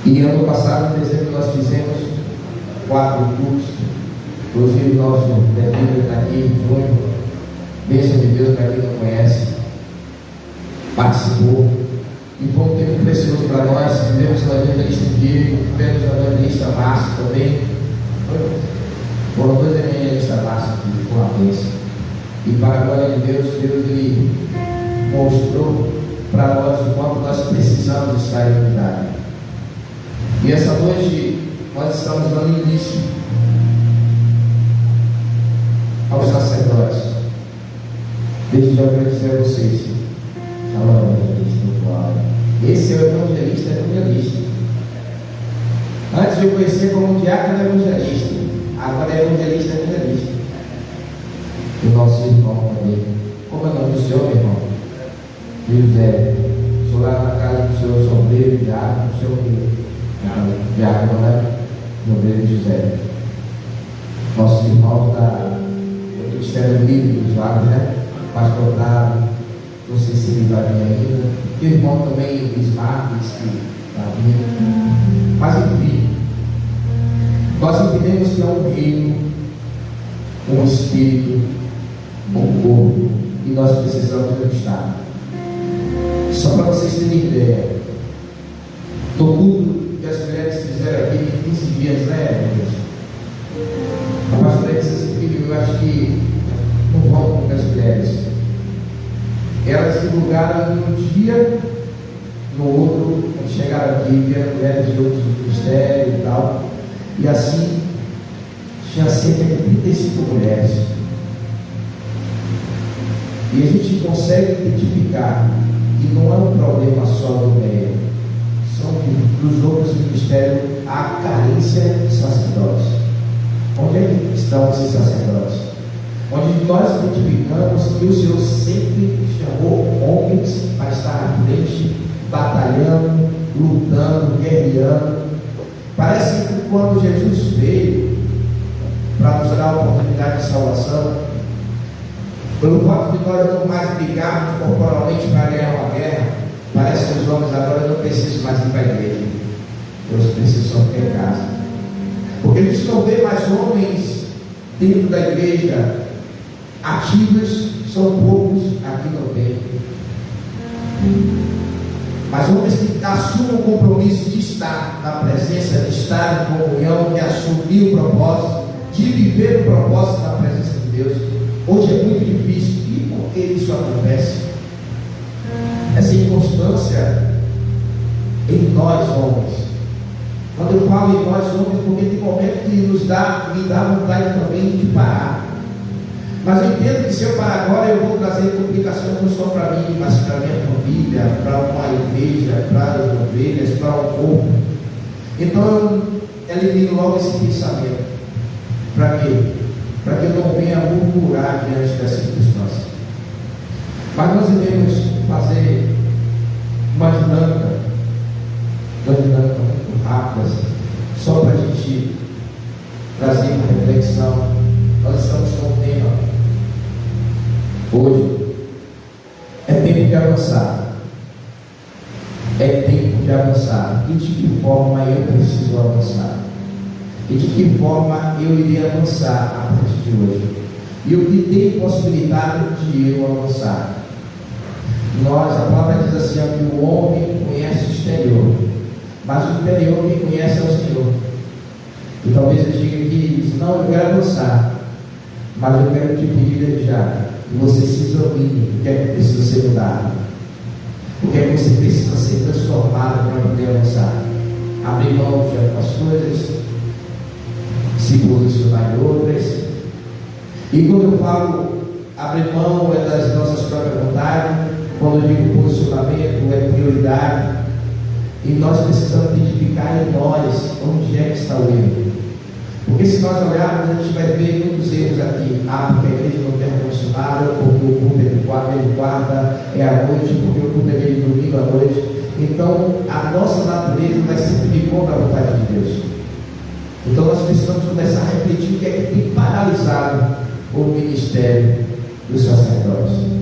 E ano passado, em dezembro, nós fizemos 4 cultos. Inclusive o nosso Pedro está aqui em junho. Bênção de Deus para quem não conhece. Participou. E foi um tempo precioso para nós. Tivemos o evangelista Diego, tivemos o evangelista Márcio também. Foram 2 evangelistas Márcio que foi uma bênção. E para a glória de Deus, Deus ele mostrou para nós o quanto nós precisamos estar em unidade. E essa noite nós estamos dando início aos sacerdotes. Desde já quero dizer a vocês, esse é o evangelista. Antes de eu conhecer como diácono evangelista, agora é evangelista. O nosso irmão também. Como é o nome do senhor, meu irmão? José. Sou lá na casa do senhor Sombreiro, diácono, o senhor diácono, né? Sombreiro José. Nossos irmãos do Ministério Livre dos Vagos, né? Pastor Dado, não sei se ele vai vir ainda. E o irmão também, Bismarck, que está vindo. Mas enfim, nós entendemos que é um reino, um espírito, um corpo, e nós precisamos ajustar. Só para vocês terem ideia, no culto que as mulheres fizeram aqui em 15 dias, né, gente? A pastora disse assim: filho, eu acho que não vão com as mulheres. Elas divulgaram num dia, no outro, quando chegaram aqui, vieram mulheres de outros ministérios e tal, e assim, tinha cerca de 35 mulheres. E a gente consegue identificar que não é um problema só do meio, são dos outros ministérios a carência de sacerdotes. Onde é que estão esses sacerdotes? Onde nós identificamos que o Senhor sempre chamou homens para estar à frente, batalhando, lutando, guerreando. Parece que quando Jesus veio para nos dar a oportunidade de salvação, pelo fato de nós não mais brigarmos corporalmente para ganhar uma guerra, parece que os homens agora não precisam mais ir para a igreja, eles precisam só ficar em casa. Porque a gente não vê mais homens dentro da igreja ativos, são poucos aqui no meio. Mas homens que assumem o compromisso de estar na presença, de estar em comunhão, de assumir o propósito, de viver o propósito na presença de Deus. Hoje é muito difícil. E por que isso acontece? Essa inconstância em nós homens. Quando eu falo em nós homens, porque tem momento que me dá vontade também de parar. Mas eu entendo que se eu parar agora, eu vou trazer complicações não só para mim, mas para a minha família, para uma igreja, para as ovelhas, para o corpo. Então eu elimino logo esse pensamento. Para quê? Para que eu não venha murmurar diante das circunstâncias. Mas nós iremos fazer uma dinâmica muito rápida, só para a gente trazer uma reflexão. Nós estamos com um tema hoje. É tempo de avançar. É tempo de avançar. E de que forma eu preciso avançar? E de que forma eu irei avançar a partir de hoje? E o que tem possibilidade de eu avançar? A palavra diz assim: que o homem conhece o exterior, mas o interior quem conhece é o Senhor. E talvez eu diga que não, eu quero avançar, mas eu quero te pedir desde já que você se examine o que é que precisa ser mudado, o que é que você precisa ser transformado para poder avançar. Abrir mão de algumas coisas, se posicionar em outras. E quando eu falo abrir mão é das nossas próprias vontades, quando eu digo posicionamento é prioridade. E nós precisamos identificar em nós onde é que está o erro. Porque se nós olharmos, a gente vai ver muitos erros aqui. Porque a igreja não tem ar-condicionado, porque o culto é de quarta, é à noite, porque o culto é de domingo à noite. Então a nossa natureza vai sempre de contra a vontade de Deus. Então nós precisamos começar a refletir o que é que tem paralisado o ministério dos sacerdotes.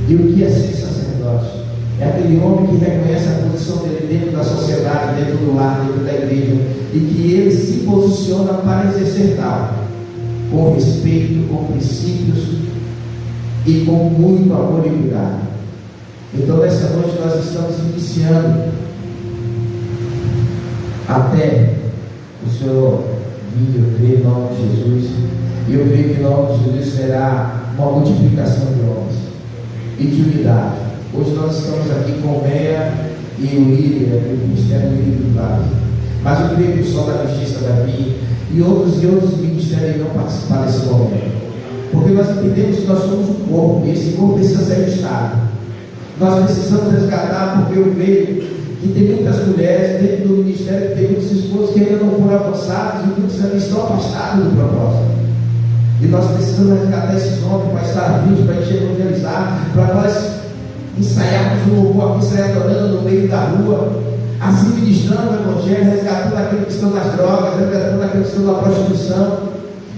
E o que é ser sacerdote? É aquele homem que reconhece a posição dele dentro da sociedade, dentro do lar, dentro da igreja, e que ele se posiciona para exercer tal, com respeito, com princípios e com muito amor e cuidado. Então, nessa noite nós estamos iniciando até o Senhor vir, eu creio em nome de Jesus, e eu creio que em nome de Jesus será uma multiplicação de homens e de unidade. Hoje nós estamos aqui com o Meia e o líder, o Ministério Líder do Vale. Mas eu creio que o Sol da Justiça daqui e outros ministérios irão participar desse momento. Porque nós entendemos que nós somos um corpo, e esse corpo precisa ser ajustado. Nós precisamos resgatar, porque eu vejo que tem muitas mulheres dentro do ministério, que tem muitos esposos que ainda não foram avançados e muitos ainda estão afastados do propósito. E nós precisamos resgatar esses homens para estar vivos, para a gente evangelizar, para nós ensaiarmos um louvor aqui, sair adorando no meio da rua, assim ministrando o Evangelho, resgatando aqueles que estão nas drogas, resgatando aqueles que estão na prostituição.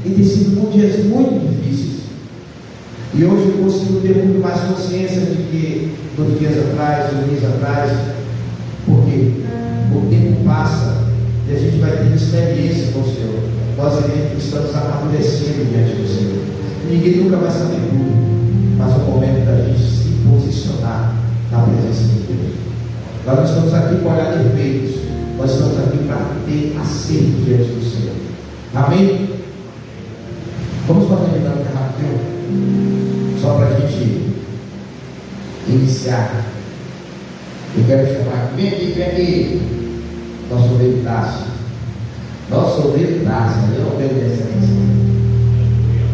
E tem sido dias muito difíceis. E hoje eu consigo ter muito mais consciência de que 2 dias atrás, 1 mês atrás, porque o tempo passa e a gente vai tendo experiência com o Senhor. Nós estamos amadurecendo diante do Senhor. Ninguém nunca vai saber tudo, mas é o momento da gente se posicionar na presença de Deus. Nós não estamos aqui para olhar defeitos, nós estamos aqui para ter acerto diante do Senhor. Amém? Vamos fazer uma dinâmica rapidinho, só para a gente iniciar. Eu quero chamar, vem aqui, nosso obreiro Tássio. Nosso obreiro Tássio, não obedece a isso.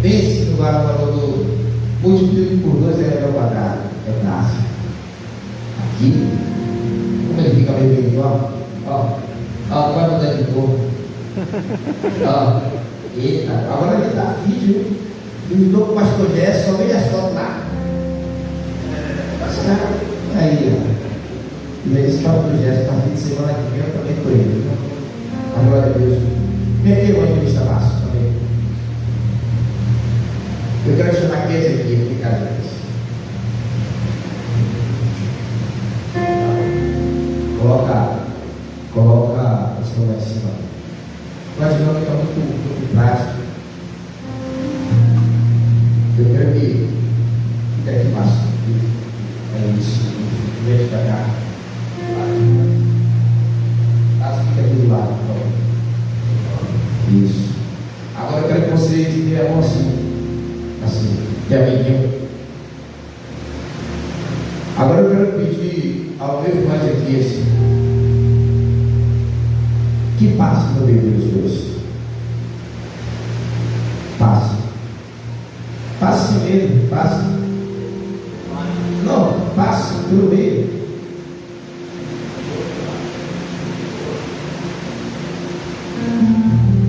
Pense no valor do multiplique por 2 é o quadrado, é Tássio. Aqui, como ele fica meio ó, vai mudar de cor. Ó, eita, agora ele dá vídeo, invitou com o pastor Gerson, só veio as fotos lá. Aí, ó. E eles falam do Gerson, a partir de semana que vem eu também estou indo. A glória a Deus. Vem aqui, o evangelista Márcio também. Eu quero chamar aqui aqui, cara. Coloca o celular em cima. O dinâmica é muito prático. Eu quero que fique aqui embaixo. É isso. Vem pra cá. Fica aqui do lado, por favor. Isso. Agora eu quero que vocês deem a mão assim, que é amiguinho. Agora eu quero pedir ao meu irmão aqui que passe no meio dos dois. Passe mesmo, passe. Não, passe pelo meio.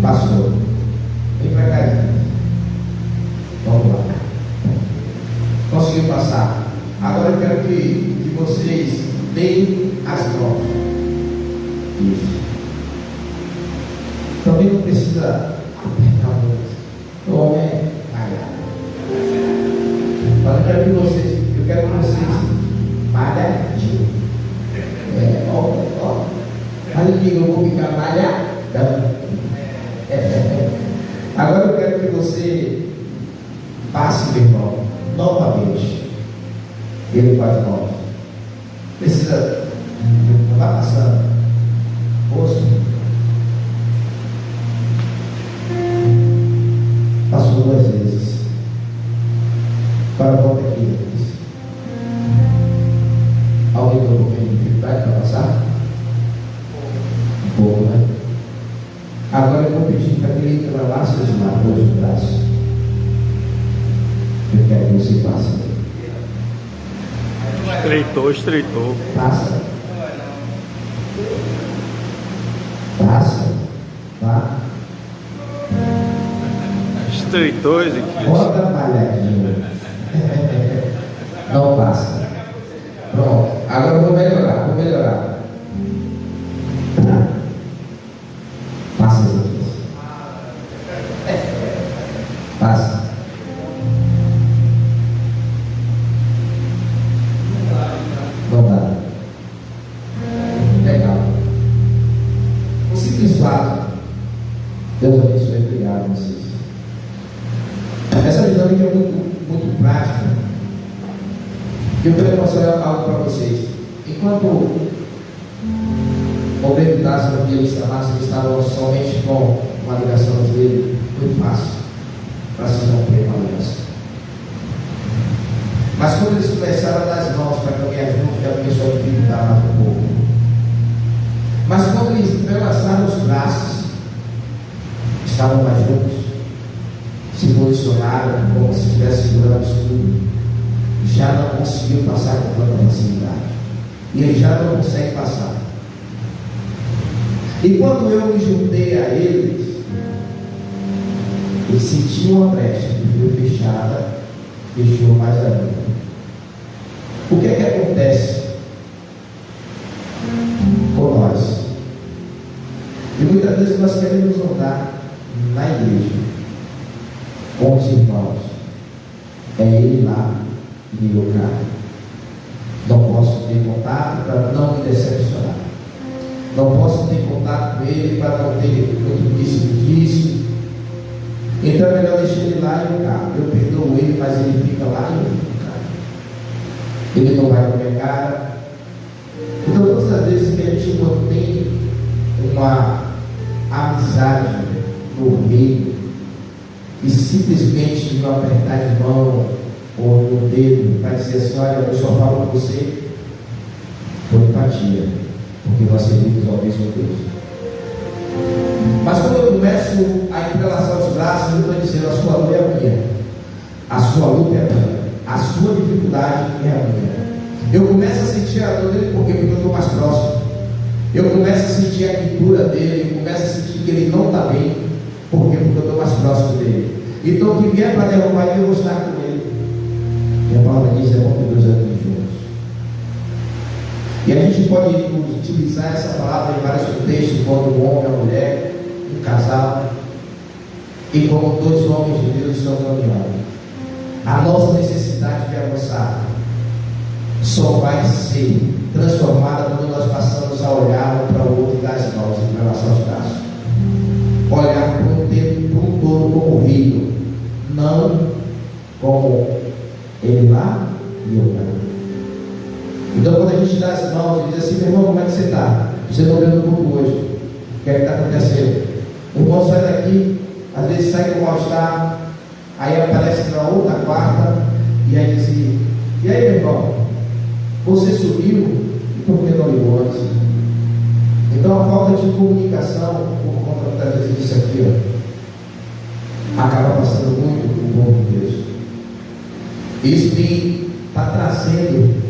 Passou. Vem para cá. Vamos lá. Conseguiu passar. Agora eu quero que vocês deem as mãos. Isso. Também não precisa apertar muito. O homem é mas eu quero que vocês malhadinho. Mas eu digo, eu vou ficar malhadão. Agora eu quero que você passe, meu irmão, novamente. Ele com as mãos. Precisa. Não vai passando. Rosto. Passou 2 vezes. Agora volta aqui. Alguém tem um pouquinho de dificuldade para passar? Um pouco, né? Agora eu vou pedir para que ele entrelace os marcos do braço. Eu quero que você passe. Estreitou. Passa. Tá? Estreitou, Ezequiel. Bota malhadinho. Não passa. Pronto. Agora eu vou melhorar. Passa, Ezequiel. Passa. Não dá. Deus abençoe. Obrigado a vocês. Essa dinâmica é muito prática. Eu quero mostrar algo para vocês. Enquanto o obreiro Dácio no dia de Damasco estava somente com uma ligação dele, foi fácil para se romper uma ligação. Mas quando eles começaram a dar as mãos para caminhar juntos, já começou a dificultar mais um pouco. Mas quando eles entrelaçaram os braços, estavam mais juntos, se posicionaram como se estivesse segurando o escudo, já não conseguiu passar com tanta facilidade. E ele já não consegue passar. E quando eu me juntei a eles, eles sentiam a brecha que foi fechada, fechou mais ainda. O que é que acontece com nós? E muitas vezes nós queremos andar na igreja com os irmãos. É ele lá e eu cá. Não posso ter contato para não me decepcionar. Não posso ter contato com ele para não ter muito disso. Então é melhor deixar ele lá e eu cá. Eu perdoo ele, mas ele fica lá e eu fico cá. Ele não vai com a minha cara. Então todas as vezes que a gente mantém uma amizade no reino e simplesmente não apertar de mão ou no dedo para dizer assim, olha, eu só falo com você por empatia, porque nós servimos ao mesmo Deus. Mas quando eu começo a entrelaçar os braços, eu estou dizendo, a sua dor é a minha, a sua luta é a minha, a sua dificuldade é a minha. Eu começo a sentir a dor dele porque eu estou mais próximo. Eu começo a sentir a pintura dele, eu começo a sentir que ele não está bem, porque eu estou mais próximo dele. Então o que vier para derrubar ele, eu vou estar com ele. E a palavra diz, é bom que Deus ande juntos. E a gente pode utilizar essa palavra em vários contextos, quando um homem, uma mulher, um casal, e como dois homens de Deus estão caminhando. A nossa necessidade de avançar só vai ser transformada quando nós passamos a olhar um para o outro das mãos em relação aos braços. Olhar para um tempo, para um todo como reino, não como ele lá e eu lá. Então quando a gente dá as mãos e diz assim, meu irmão, como é que você está? Você não vendo o culto hoje. O que é que está acontecendo? O irmão sai daqui, às vezes sai com mal-estar, aí aparece na outra quarta, e aí diz assim, e aí meu irmão, você subiu e por que não ligou antes? Então a falta de comunicação, por conta muitas vezes disso aqui, acaba passando muito o povo de Deus. Isso está trazendo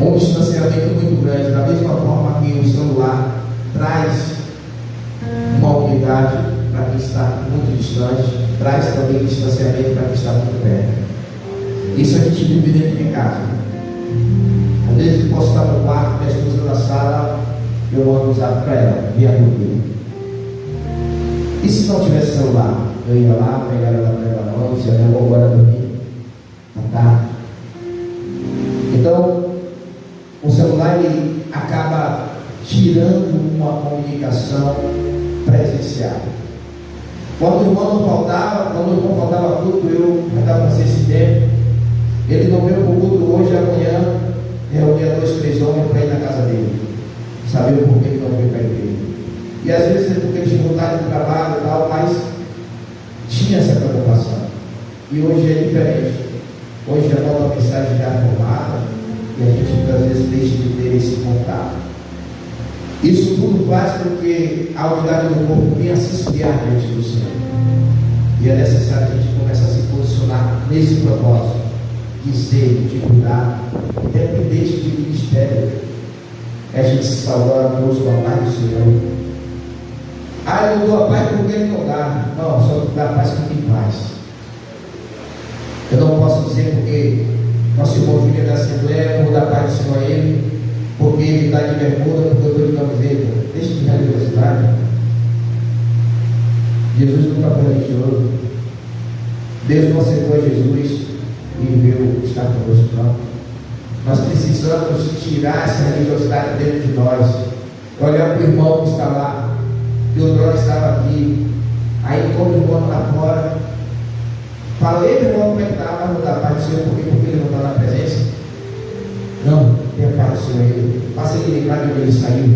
um distanciamento muito grande, da mesma forma que o celular traz uma unidade para quem está muito distante, traz também distanciamento para quem está muito perto. Isso a gente vive dentro de casa. Às vezes eu posso estar no quarto, minha esposa na sala, eu mando usar para ela, via dormir. E se não tivesse celular? Eu ia lá, pegava ela para ela não, dizia, eu vou agora dormir, à tarde. Então, o celular ele acaba tirando uma comunicação presencial. Quando o irmão não faltava, quando o irmão faltava tudo, eu estava com esse tempo. Ele não veio para o culto hoje, amanhã, reunia 2, 3 homens para ir na casa dele. Sabendo por que ele não veio para a igreja. E às vezes é porque eles voltaram do trabalho e tal, mas tinha essa preocupação. E hoje é diferente. Hoje a nova mensagem já é formada e a gente muitas vezes deixa de ter esse contato. Isso tudo faz com que a unidade do corpo venha a se esfriar diante do Senhor. E é necessário que a gente comece a se posicionar nesse propósito de ser, de cuidar, independente de ministério. É a gente se salvar a Deus com a paz do Senhor. Ah, eu não dou a paz porque ele não dá. Não, só dá a paz com quem faz. Eu não posso dizer porque nosso irmão Júnior da Assembleia, eu vou dar a paz do Senhor a ele, porque ele está de bermuda, porque eu estou de camiseta. Deixa de religiosidade. Jesus nunca foi religioso. Deus não aceitou Jesus e veio estar conosco, não. Nós precisamos tirar essa religiosidade dentro de nós. Olhar para o irmão que está lá que o Drone estava aqui. Aí como o irmão lá fora, fala, ei meu irmão, como é que está? Mas não dá paz do Senhor, porque ele não está na presença. Não, tenha paz do Senhor ele. Faça ele lembrar de onde ele saiu.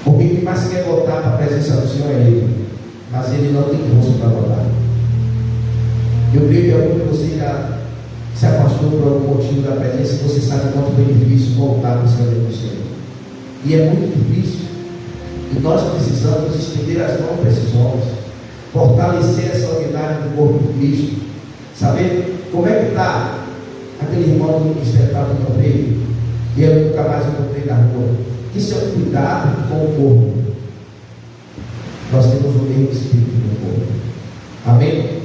Porque quem mais quer voltar para a presença do Senhor é ele. Mas ele não tem força para voltar. Eu creio que algum de vocês já se afastou por algum motivo da presença e você sabe quanto foi difícil voltar para o Senhor do Senhor. E é muito difícil. E nós precisamos estender as mãos para esses homens, fortalecer essa unidade do corpo de Cristo. Saber como é que está aquele irmão do ministério que encontrei e eu nunca mais encontrei na rua. Isso é um cuidado com o corpo. Nós temos o mesmo espírito no corpo. Amém?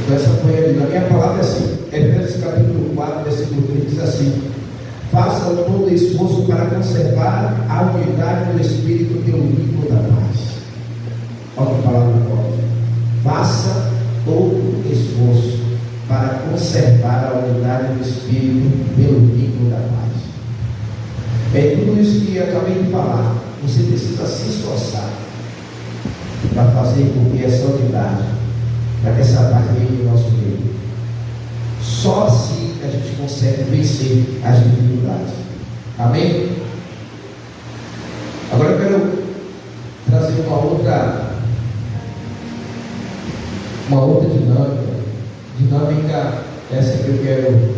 Então essa foi a minha palavra é assim. Efésios capítulo 4, versículo 3 diz assim: façam todo esforço para conservar a unidade do Espírito pelo vínculo da paz. Olha a palavra forte. Faça todo esforço para conservar a unidade do Espírito pelo vínculo da paz. É tudo isso que eu acabei de falar. Você precisa se esforçar para fazer com que essa unidade, para que essa paz venha no nosso meio. Só assim a gente consegue vencer as dificuldades. Amém? Agora eu quero trazer uma outra dinâmica essa que eu quero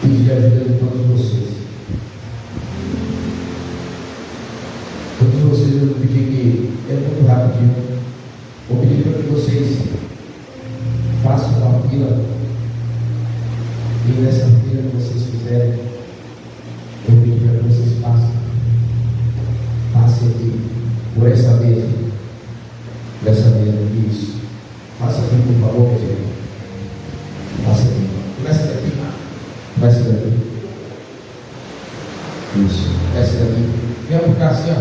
pedir ajuda de todos vocês. Todos vocês eu vou pedir que é muito rapidinho. Vou pedir para que vocês façam uma fila. E nessa fila que vocês fizerem, eu pedi para que vocês passem aqui por essa mesa. Por essa mesa, isso. Passa aqui, por favor, meu Deus. Passa aqui. Começa daqui. Começa daqui. Isso. Essa daqui. Vem para cá assim, ó.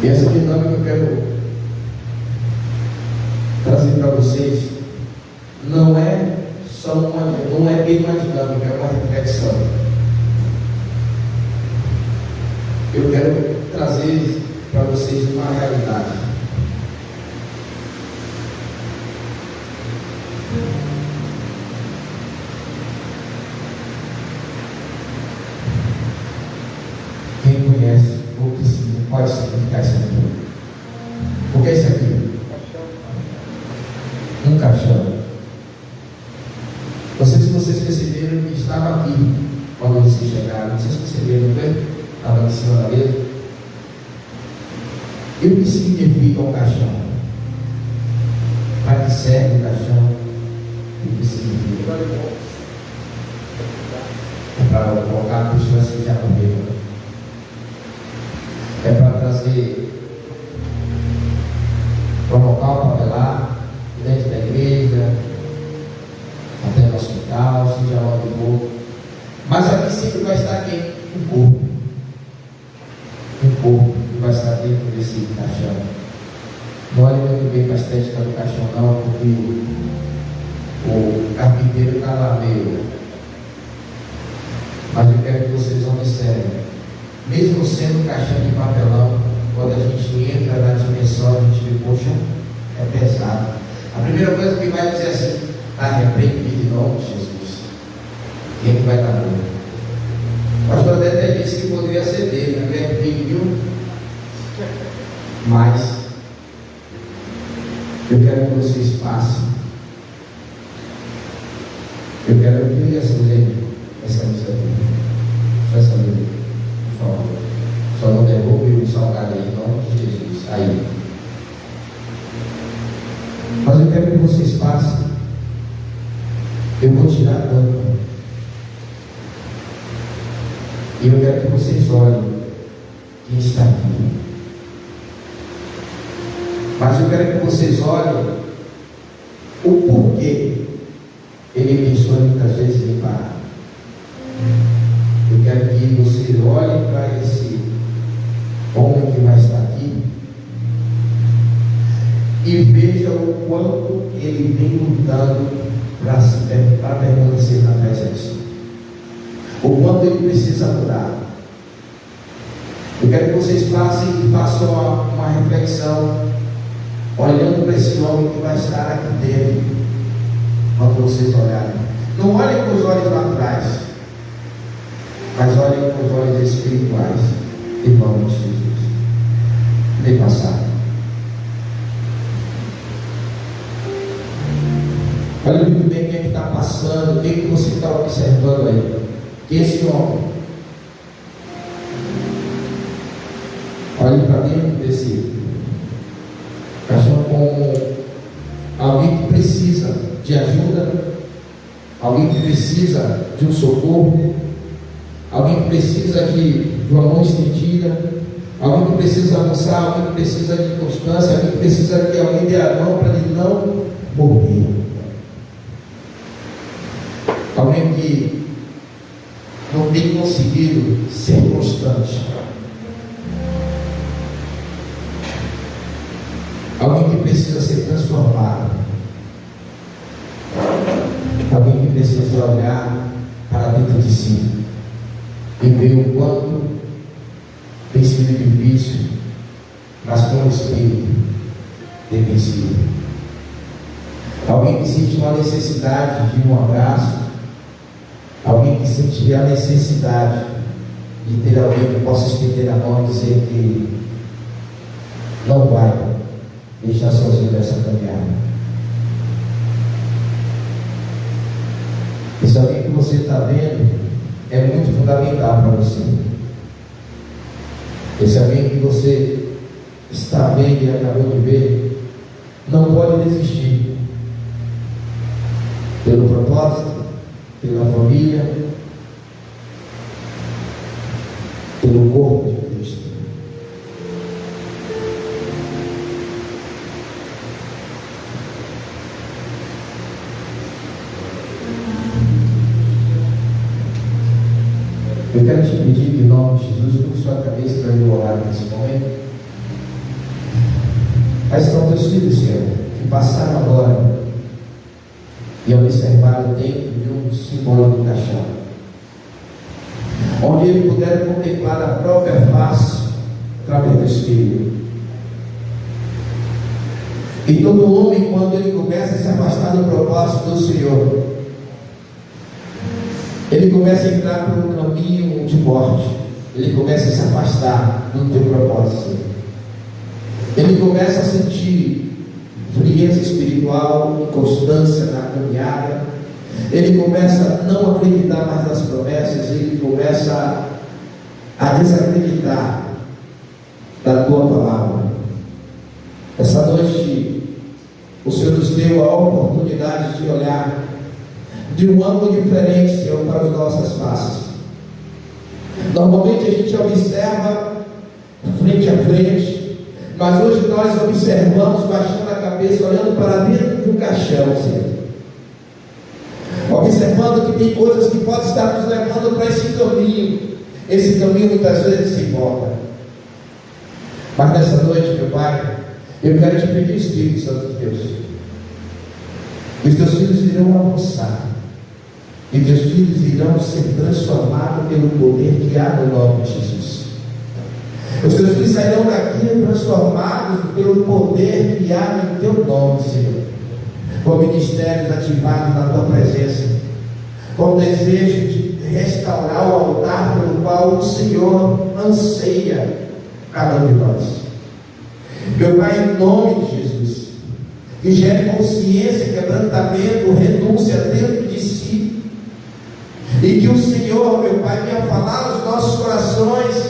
E essa dinâmica eu quero trazer para vocês. Não é só não é bem uma dinâmica, é uma reflexão. Eu quero trazer para vocês uma realidade. Quem conhece o que pode significar isso aqui? O que é isso aqui? Um caixão. Não sei se vocês perceberam que estava aqui quando vocês chegaram. Vocês perceberam, não foi? Estava em cima da mesa. E o que significa um caixão? Para que serve o caixão? O que significa? É para colocar pessoas que já morreram. É para trazer, colocar o papelar dentro da igreja, até no hospital, seja onde for. Mas aqui sempre vai estar quem? Um corpo. Um corpo que vai estar dentro desse caixão. Não olhe muito bem para a estética do caixão, não, porque o carpinteiro está lá meio. Mas eu quero que vocês observem. Mesmo sendo um caixão de papelão, quando a gente entra na dimensão, a gente vê, poxa, é pesado. A primeira coisa que vai dizer assim, está repreendido em nome de Jesus. Quem que vai dar bom? O pastor até disse que poderia ser dele, ele é pequenininho, mas eu quero que vocês passem. Eu quero que essa luz aqui, só essa luz aqui. Só não derrube o salgado aí, em nome de Jesus. Aí. Mas eu quero que vocês passem. Eu vou tirar a tampa. E eu quero que vocês olhem quem está aqui. Mas eu quero que vocês olhem o porquê ele pensou muitas vezes em parar. Eu quero que vocês olhem para esse homem que vai estar aqui e veja o quanto ele vem lutando para permanecer na presença, o quanto ele precisa mudar. Eu quero que vocês façam uma reflexão, olhando para esse homem que vai estar aqui dentro, quando vocês olharem. Não olhem com os olhos naturais, mas olhem com os olhos espirituais, em nome de Jesus. Vem passar. Olha muito bem quem é que está passando, quem é que você está observando aí. Esse homem. Olhe para dentro desse caixão com alguém que precisa de ajuda, alguém que precisa de um socorro, alguém que precisa de uma mão estendida, alguém que precisa avançar, alguém que precisa de constância, alguém que precisa que alguém dê a mão para ele não morrer. Alguém que não tem conseguido ser constante. Alguém que precisa ser transformado. Alguém que precisa olhar para dentro de si e ver o quanto tem sido difícil, mas com o Espírito tem vencido. Alguém que sente uma necessidade de um abraço. Alguém que sente a necessidade de ter alguém que possa estender a mão e dizer que não vai deixar sozinho nessa caminhada. Esse alguém que você está vendo é muito fundamental para você. Esse alguém que você está vendo e acabou de ver não pode desistir, pelo propósito, pela família, pelo corpo de Cristo. Eu quero te pedir, em nome de Jesus, curva sua cabeça para eu orar nesse momento. Mas são teus filhos, Senhor, que passaram agora e observaram dentro de um símbolo do caixão, onde eles puderam contemplar a própria face através do Espírito. E todo homem, quando ele começa a se afastar do propósito do Senhor, ele começa a entrar por um caminho de morte, ele começa a se afastar do teu propósito, ele começa a sentir frieza espiritual, inconstância na caminhada, ele começa a não acreditar mais nas promessas, ele começa a desacreditar da tua palavra. Essa noite o Senhor nos deu a oportunidade de olhar de um ângulo diferente, Senhor, para as nossas faces. Normalmente a gente observa frente a frente, mas hoje nós observamos baixando a cabeça, olhando para dentro de um caixão, Senhor, observando que tem coisas que podem estar nos levando para esse caminho muitas vezes se volta. Mas nessa noite, meu Pai, eu quero te pedir, Espírito Santo de Deus, que os teus filhos irão avançar, e teus filhos irão ser transformados pelo poder que há no nome de Jesus. Os teus filhos sairão daqui transformados pelo poder que há no teu nome, Senhor, com ministérios ativados na tua presença, com o desejo de restaurar o altar pelo qual o Senhor anseia cada um de nós. Meu Pai, em nome de Jesus, que gere consciência, quebrantamento, renúncia dentro de si, e que o Senhor, meu Pai, venha falar nos nossos corações,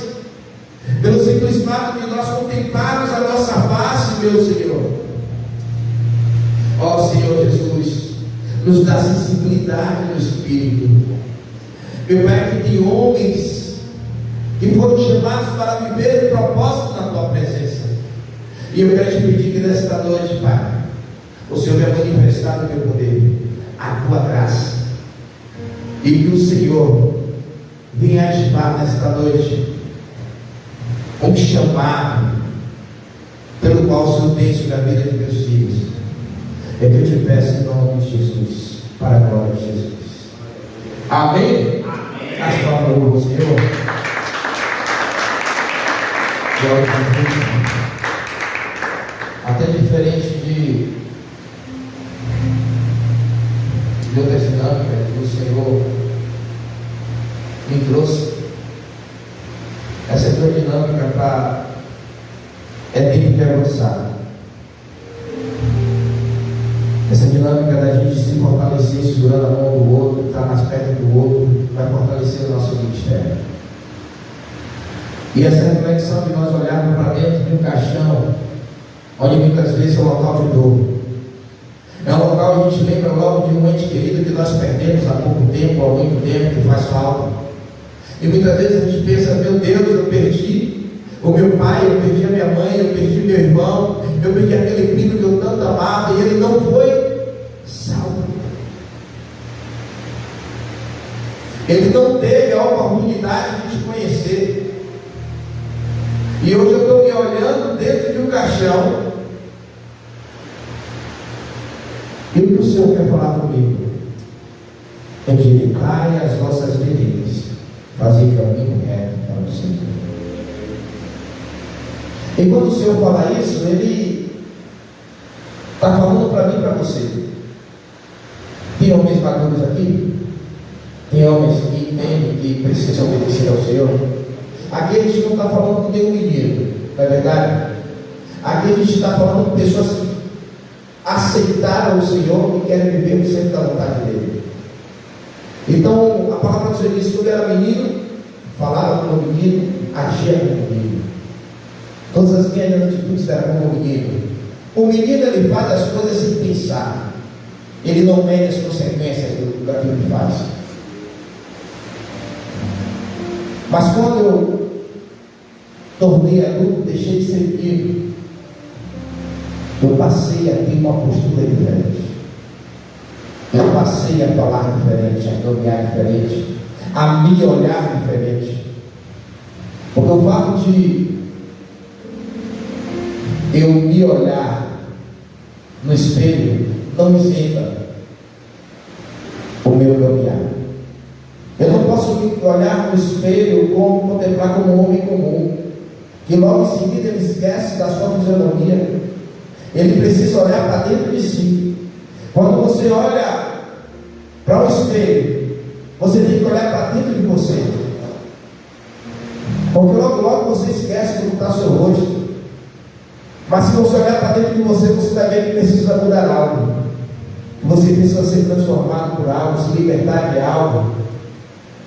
pelo simples fato de nós contemplarmos a nossa face, meu Senhor. Ó Senhor Jesus, nos dá sensibilidade no Espírito. Meu Pai, que tem homens que foram chamados para viver o propósito na tua presença, e eu quero te pedir que nesta noite, Pai, o Senhor venha manifestar o teu poder, a tua graça, e que o Senhor venha ativar nesta noite um chamado pelo qual o Senhor tem sobre a vida de meus filhos, é que eu te peço em nome de Jesus, para a glória de Jesus. Amém? As palavras do Senhor. Glória a Deus. Até diferente de outras dinâmicas que o Senhor me trouxe, essa tua dinâmica é tempo de avançar. Essa dinâmica da gente se fortalecer, segurando a mão do outro, estar mais perto do outro, vai fortalecer o nosso ministério. E essa reflexão de nós olharmos para dentro de um caixão, onde muitas vezes é um local de dor, é um local onde a gente lembra logo de um ente querido que nós perdemos há pouco tempo, há muito tempo, que faz falta. E muitas vezes a gente pensa: meu Deus, eu perdi o meu pai, eu perdi a minha mãe, eu perdi meu irmão, eu perdi aquele primo que eu tanto amava, e ele não foi salvo. Ele não teve a oportunidade de te conhecer. E hoje eu estou me olhando dentro de um caixão, e o que o Senhor quer falar comigo é que Ele cai as nossas veredas, fazer caminho reto para o Senhor. E quando o Senhor fala isso, Ele está falando para mim e para você. Tem homens maduros aqui? Tem homens que entendem que precisam obedecer ao Senhor? Aqui a gente não está falando que tem um menino, não é verdade? Aqui a gente está falando de pessoas que aceitaram o Senhor e querem viver no centro da vontade dele. Então, a palavra do Senhor diz que quando era menino, falava como menino, agia como menino. Todas as minhas atitudes eram como menino. O menino, ele faz as coisas sem pensar. Ele não mede as consequências daquilo que faz. Mas quando eu tornei adulto, deixei de ser menino, eu passei a ter uma postura diferente. Eu passei a falar diferente, a caminhar diferente, a me olhar diferente. Porque o fato de eu me olhar no espelho não isenta o meu caminhar. Eu não posso me olhar no espelho como contemplar como um homem comum, que logo em seguida ele esquece da sua fisionomia. Ele precisa olhar para dentro de si. Quando você olha para o espelho, você tem que olhar para dentro de você, porque logo você esquece como está o seu rosto. Mas se você olhar para dentro de você, você vai ver que precisa mudar algo, que você precisa ser transformado por algo, se libertar de algo.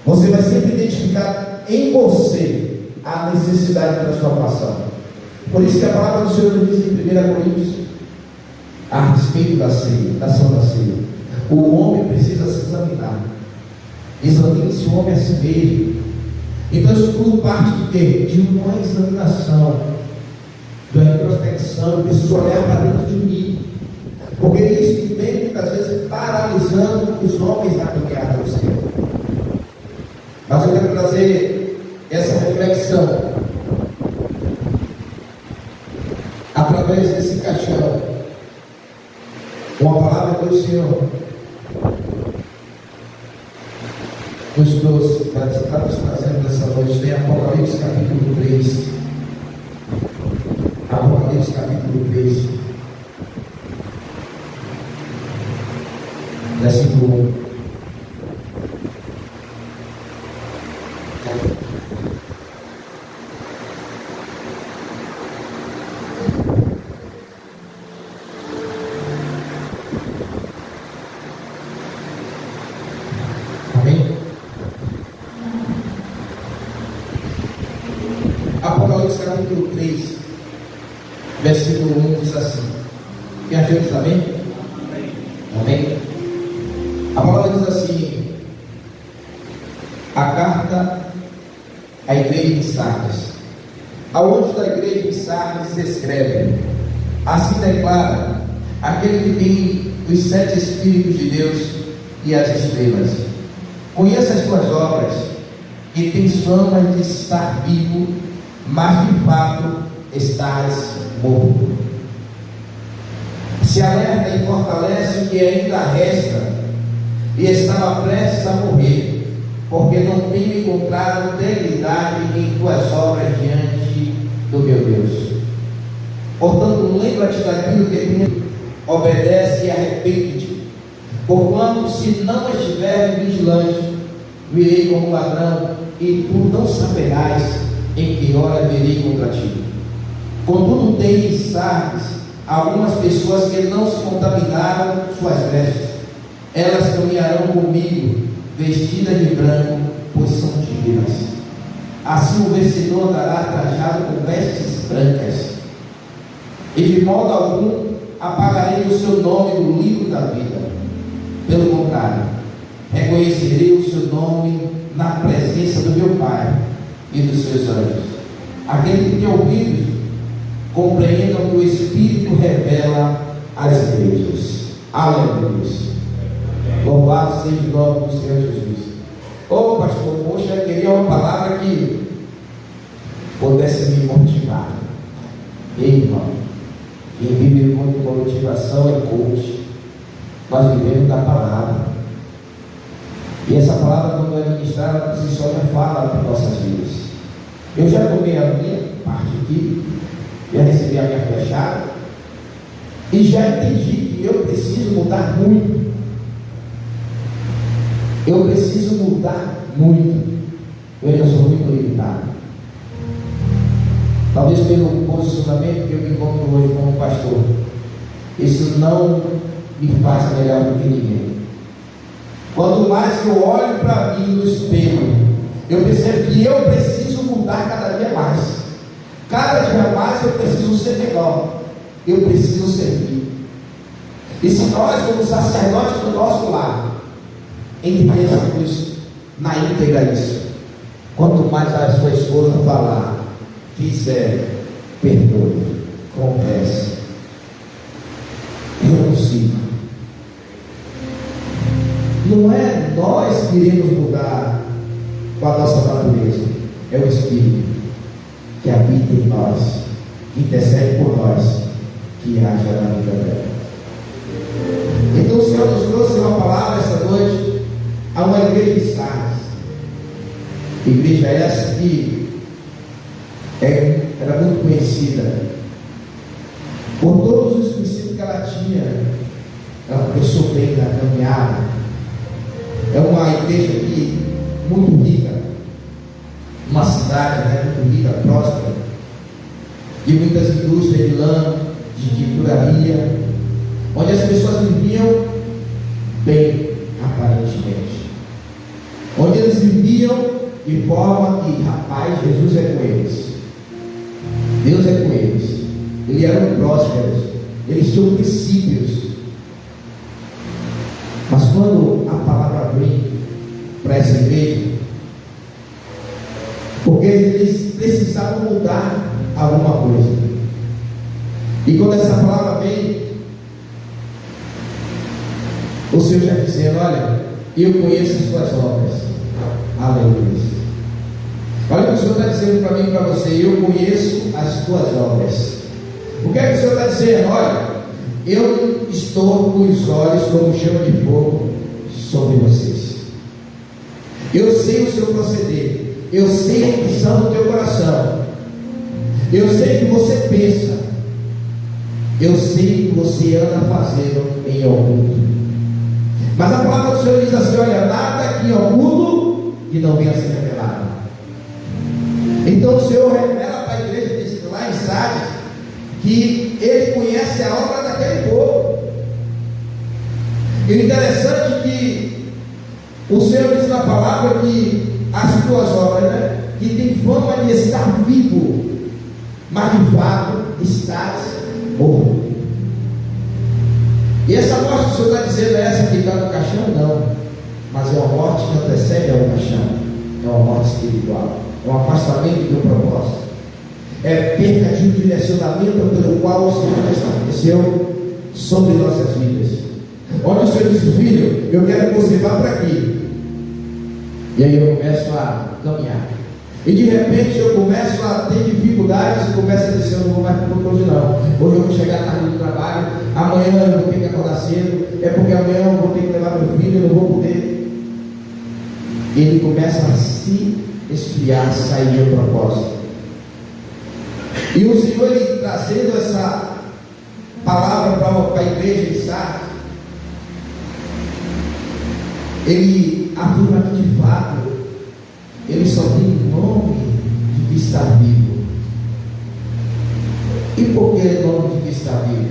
Você vai sempre identificar em você a necessidade de transformação. Por isso que a palavra do Senhor diz em 1 Coríntios, a respeito da ceia, da ação da ceia, o homem precisa se examinar. Examine-se o homem a si mesmo. Então isso tudo parte de quê? De uma examinação, de uma introspecção. Eu preciso olhar para dentro de mim, porque é isso que vem muitas vezes paralisando os homens na caminhada do Senhor. Mas eu quero trazer essa reflexão através desse caixão, uma palavra que o Senhor nos trouxe para estar nos trazendo nessa noite. Tem Apocalipse capítulo 3. Apocalipse capítulo 3, versículo 1. Apocalipse capítulo 3, versículo 1 diz assim: e a gente, amém? Amém? A palavra diz assim: a carta à igreja de Sardes. Ao anjo da igreja de Sardes escreve: assim declara aquele que tem os 7 Espíritos de Deus e as estrelas. Conheça as tuas obras, e tens fama de estar vivo, mas de fato estás morto. Se alerta e fortalece o que ainda resta, e estava prestes a morrer, porque não tenho encontrado integridade em tuas obras diante do meu Deus. Portanto, lembra-te daquilo que te obedece e arrepende-te, porquanto se não estiver vigilante, virei como ladrão, e tu não saberás em que hora virei contra ti. Contudo, tem em Sardes algumas pessoas que não se contaminaram suas vestes. Elas caminharão comigo, vestidas de branco, pois são dignas. Assim o vencedor andará trajado com vestes brancas, e de modo algum apagarei o seu nome do livro da vida. Pelo contrário, reconhecerei o seu nome na presença do meu Pai e dos seus anjos. Aquele que tem ouvidos, compreendam que o Espírito revela às igrejas. Aleluia. Louvado seja o nome do Senhor Jesus. Ô pastor, poxa, eu queria uma palavra que pudesse me motivar. Ei, irmão, quem vive muito com motivação é coach. Nós vivemos da palavra. E essa palavra, quando é ministrada, por si só já fala para nossas vidas. Eu já tomei a minha parte aqui, já recebi a minha fechada, e já entendi que eu preciso mudar muito. Eu preciso mudar muito. Eu ainda sou muito limitado. Talvez pelo posicionamento que eu me encontro hoje como pastor, isso não me faz melhor do que ninguém. Quanto mais eu olho para mim no espelho, eu percebo que eu preciso mudar cada dia mais. Cada dia mais eu preciso ser melhor. Eu preciso servir. E se nós, como sacerdotes do nosso lar, entendemos na íntegra isso, quanto mais a sua esposa falar, fizer, perdoe, confesse, eu consigo. Não é nós que iremos mudar com a nossa natureza, é o Espírito que habita em nós, que intercede por nós, que haja na vida dela. Então o Senhor nos trouxe uma palavra essa noite a uma igreja de Sardes. Igreja essa que era muito conhecida por todos os princípios que ela tinha. Ela começou bem na caminhada. É uma igreja aqui muito rica, uma cidade, né, muito rica, próspera, de muitas indústrias de lã, de tinturaria, onde as pessoas viviam bem, aparentemente, onde eles viviam de forma que, rapaz, Jesus é com eles, Deus é com eles, eles eram prósperos, eles tinham princípios. Mas quando a palavra vem para essa igreja, porque eles precisavam mudar alguma coisa, e quando essa palavra vem, o Senhor já dizendo: olha, eu conheço as tuas obras. Aleluia. Olha o que o Senhor está dizendo para mim e para você: eu conheço as tuas obras. O que é que o Senhor está dizendo? Olha, eu estou com os olhos como chama de fogo sobre vocês. Eu sei o seu proceder. Eu sei a intenção do teu coração. Eu sei o que você pensa. Eu sei o que você anda fazendo em oculto. Mas a palavra do Senhor diz assim: olha, nada aqui oculto que não venha a ser revelado. Então o Senhor revela para a igreja lá em Sardes que Ele conhece a obra daquele povo. E o interessante é que o Senhor diz na palavra que as tuas obras, né, que tem fama de estar vivo, mas de fato estás morto. E essa morte que o Senhor está dizendo é essa que está no caixão? Não, mas é uma morte que antecede ao caixão, é uma morte espiritual, é um afastamento do propósito, é perda de um direcionamento pelo qual o Senhor estabeleceu sobre nossas vidas. Onde o Senhor disse: filho, eu quero que você vá para aqui. E aí eu começo a caminhar. E de repente eu começo a ter dificuldades e começo a dizer: eu não vou mais para hoje não. Hoje eu vou chegar tarde do trabalho, amanhã eu vou ter que acordar cedo, é porque amanhã eu vou ter que levar meu filho, eu não vou poder. Ele começa a se esfriar, sair do propósito. E o Senhor, ele trazendo essa palavra para a igreja de Sardes, ele afirma que de fato ele só tem nome de que está vivo. E por que nome de que está vivo?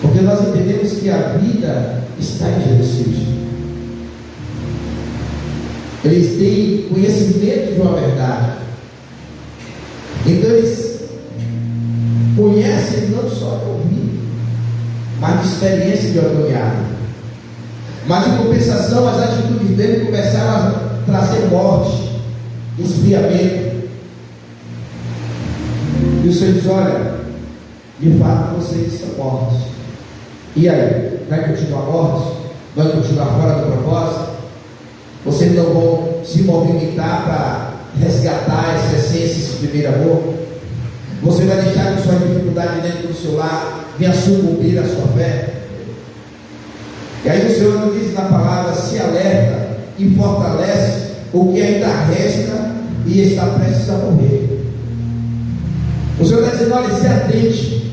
Porque nós entendemos que a vida está em Jesus Cristo. Eles têm conhecimento de uma verdade. Então eles conhecem não só de ouvir, mas de experiência de caminhada. Mas em compensação, as atitudes dele começaram a trazer morte, esfriamento. E o Senhor diz: olha, de fato vocês estão mortos. E aí? Vai continuar mortos? Vai continuar fora do propósito? Vocês não vão se movimentar para resgatar essa essência, esse primeiro amor? Você vai deixar que suas dificuldades dentro do seu lar venham sucumbir à sua fé? E aí o Senhor nos diz na palavra: se alerta e fortalece o que ainda resta e está prestes a morrer. O Senhor está dizendo: olha, se atente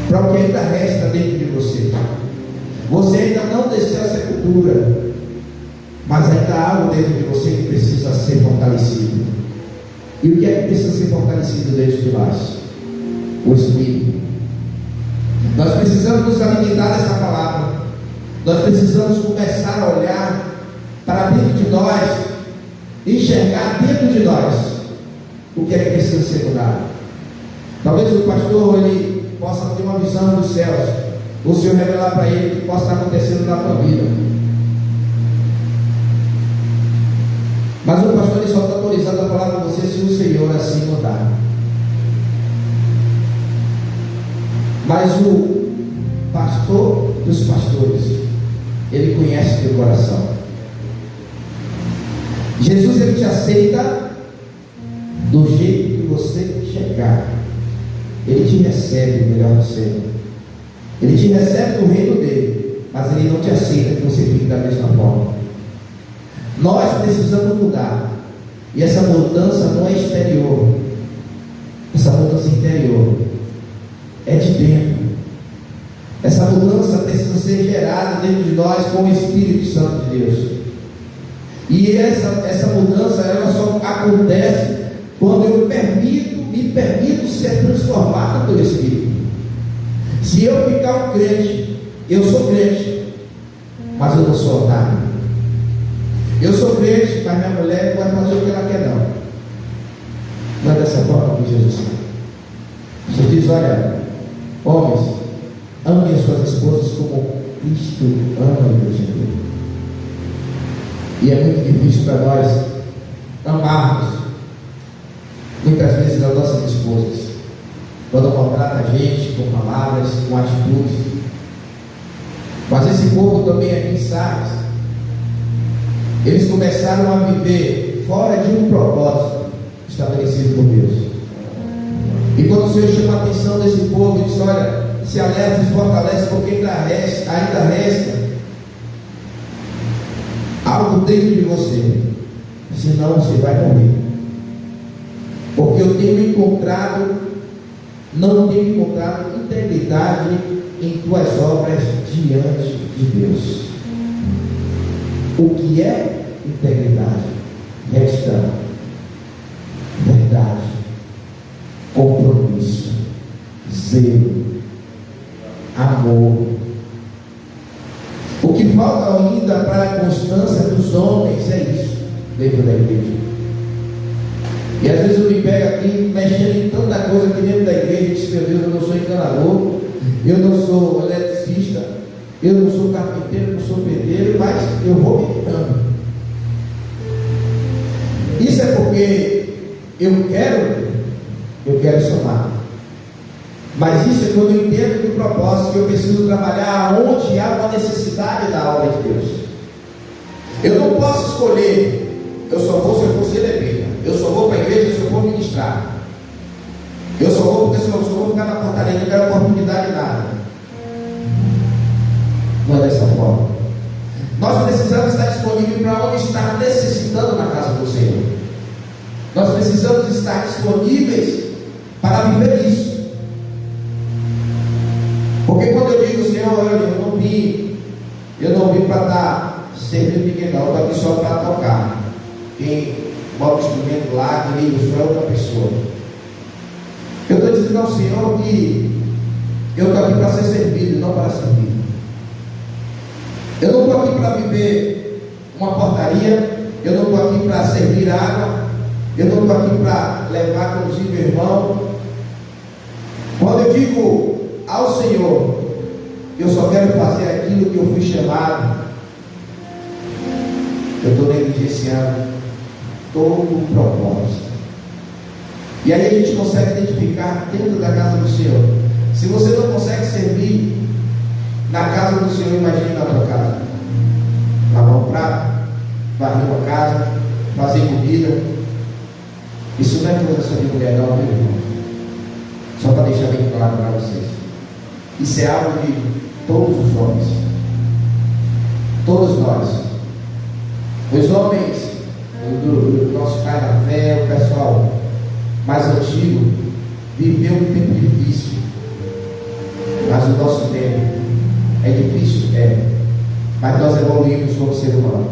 para o que ainda resta dentro de você. Você ainda não desceu a sepultura, mas ainda há algo dentro de você que precisa ser fortalecido. E o que é que precisa ser fortalecido dentro de nós? O Espírito. Nós precisamos nos alimentar dessa palavra. Nós precisamos começar a olhar para dentro de nós, enxergar dentro de nós o que é que precisa ser mudado. Talvez o pastor ele possa ter uma visão dos céus, o Senhor revelar para ele o que possa estar acontecendo na tua vida. Mas o pastor ele só está autorizado a falar com você se o Senhor assim mudar. Mas o pastor dos pastores, ele conhece o teu coração. Jesus ele te aceita do jeito que você chegar. Ele te recebe o melhor do Senhor. Ele te recebe do reino dele, mas ele não te aceita que você fique da mesma forma. Nós precisamos mudar. E essa mudança não é exterior. Essa mudança interior é de dentro. Essa mudança precisa ser gerada dentro de nós com o Espírito Santo de Deus. E essa mudança ela só acontece quando eu me permito ser transformado pelo Espírito. Se eu ficar um crente, eu sou crente, mas eu não sou otário. Eu sou crente, mas minha mulher não vai fazer o que ela quer não. Não é dessa forma que Jesus fala. Jesus diz: olha, homens, amem as suas esposas como Cristo ama a igreja dele. E é muito difícil para nós amarmos muitas vezes as nossas esposas, quando maltrata a gente com palavras, com atitudes. Mas esse povo também aqui em Sardes, eles começaram a viver fora de um propósito estabelecido por Deus. E quando o Senhor chama a atenção desse povo e diz: olha, se alerta e se fortalece, porque ainda resta algo dentro de você, senão você vai morrer. Porque eu não tenho encontrado integridade em tuas obras diante de Deus. O que é integridade? Retidão, verdade, compromisso, zelo, amor. O que falta ainda para a constância dos homens é isso dentro da igreja. E às vezes eu me pego aqui mexendo em tanta coisa aqui dentro da igreja e digo: meu Deus, eu não sou encanador, eu não sou eletricista, eu não sou carpinteiro, eu não sou pedreiro, mas eu vou me irritando. Isso é porque eu quero somar. Mas isso é quando eu entendo que o propósito que eu preciso trabalhar onde há uma necessidade da obra de Deus. Eu não posso escolher eu só vou se eu for celebreira. Eu só vou para a igreja se eu for ministrar. Eu só vou porque se eu só vou ficar na portaria, não quero oportunidade de nada. Não é dessa forma. Nós precisamos estar disponíveis para onde estar necessitando na casa do Senhor. Nós precisamos estar disponíveis para viver isso. Porque quando eu digo, Senhor, eu não vim para estar servindo ninguém, não. Eu estou aqui só para tocar. Quem bota o instrumento lá, quem liga o som é outra pessoa. Eu estou dizendo ao Senhor que eu estou aqui para ser servido, não para servir. Eu não estou aqui para viver uma portaria. Eu não estou aqui para servir água. Eu não estou aqui para levar, conduzir meu irmão. Quando eu digo ao Senhor que eu só quero fazer aquilo que eu fui chamado, eu estou negligenciando todo o propósito. E aí a gente consegue identificar dentro da casa do Senhor. Se você não consegue servir na casa do Senhor, imagine na tua casa. Lavar um prato, varrer uma casa, fazer comida. Isso não é coisa só de mulher, não, meu irmão. Só para deixar bem claro para vocês. Isso é algo de todos os homens. Todos nós. Os homens do nosso pai na fé, o pessoal mais antigo, viveu um tempo difícil. Mas o nosso tempo é difícil, mas nós evoluímos como ser humano.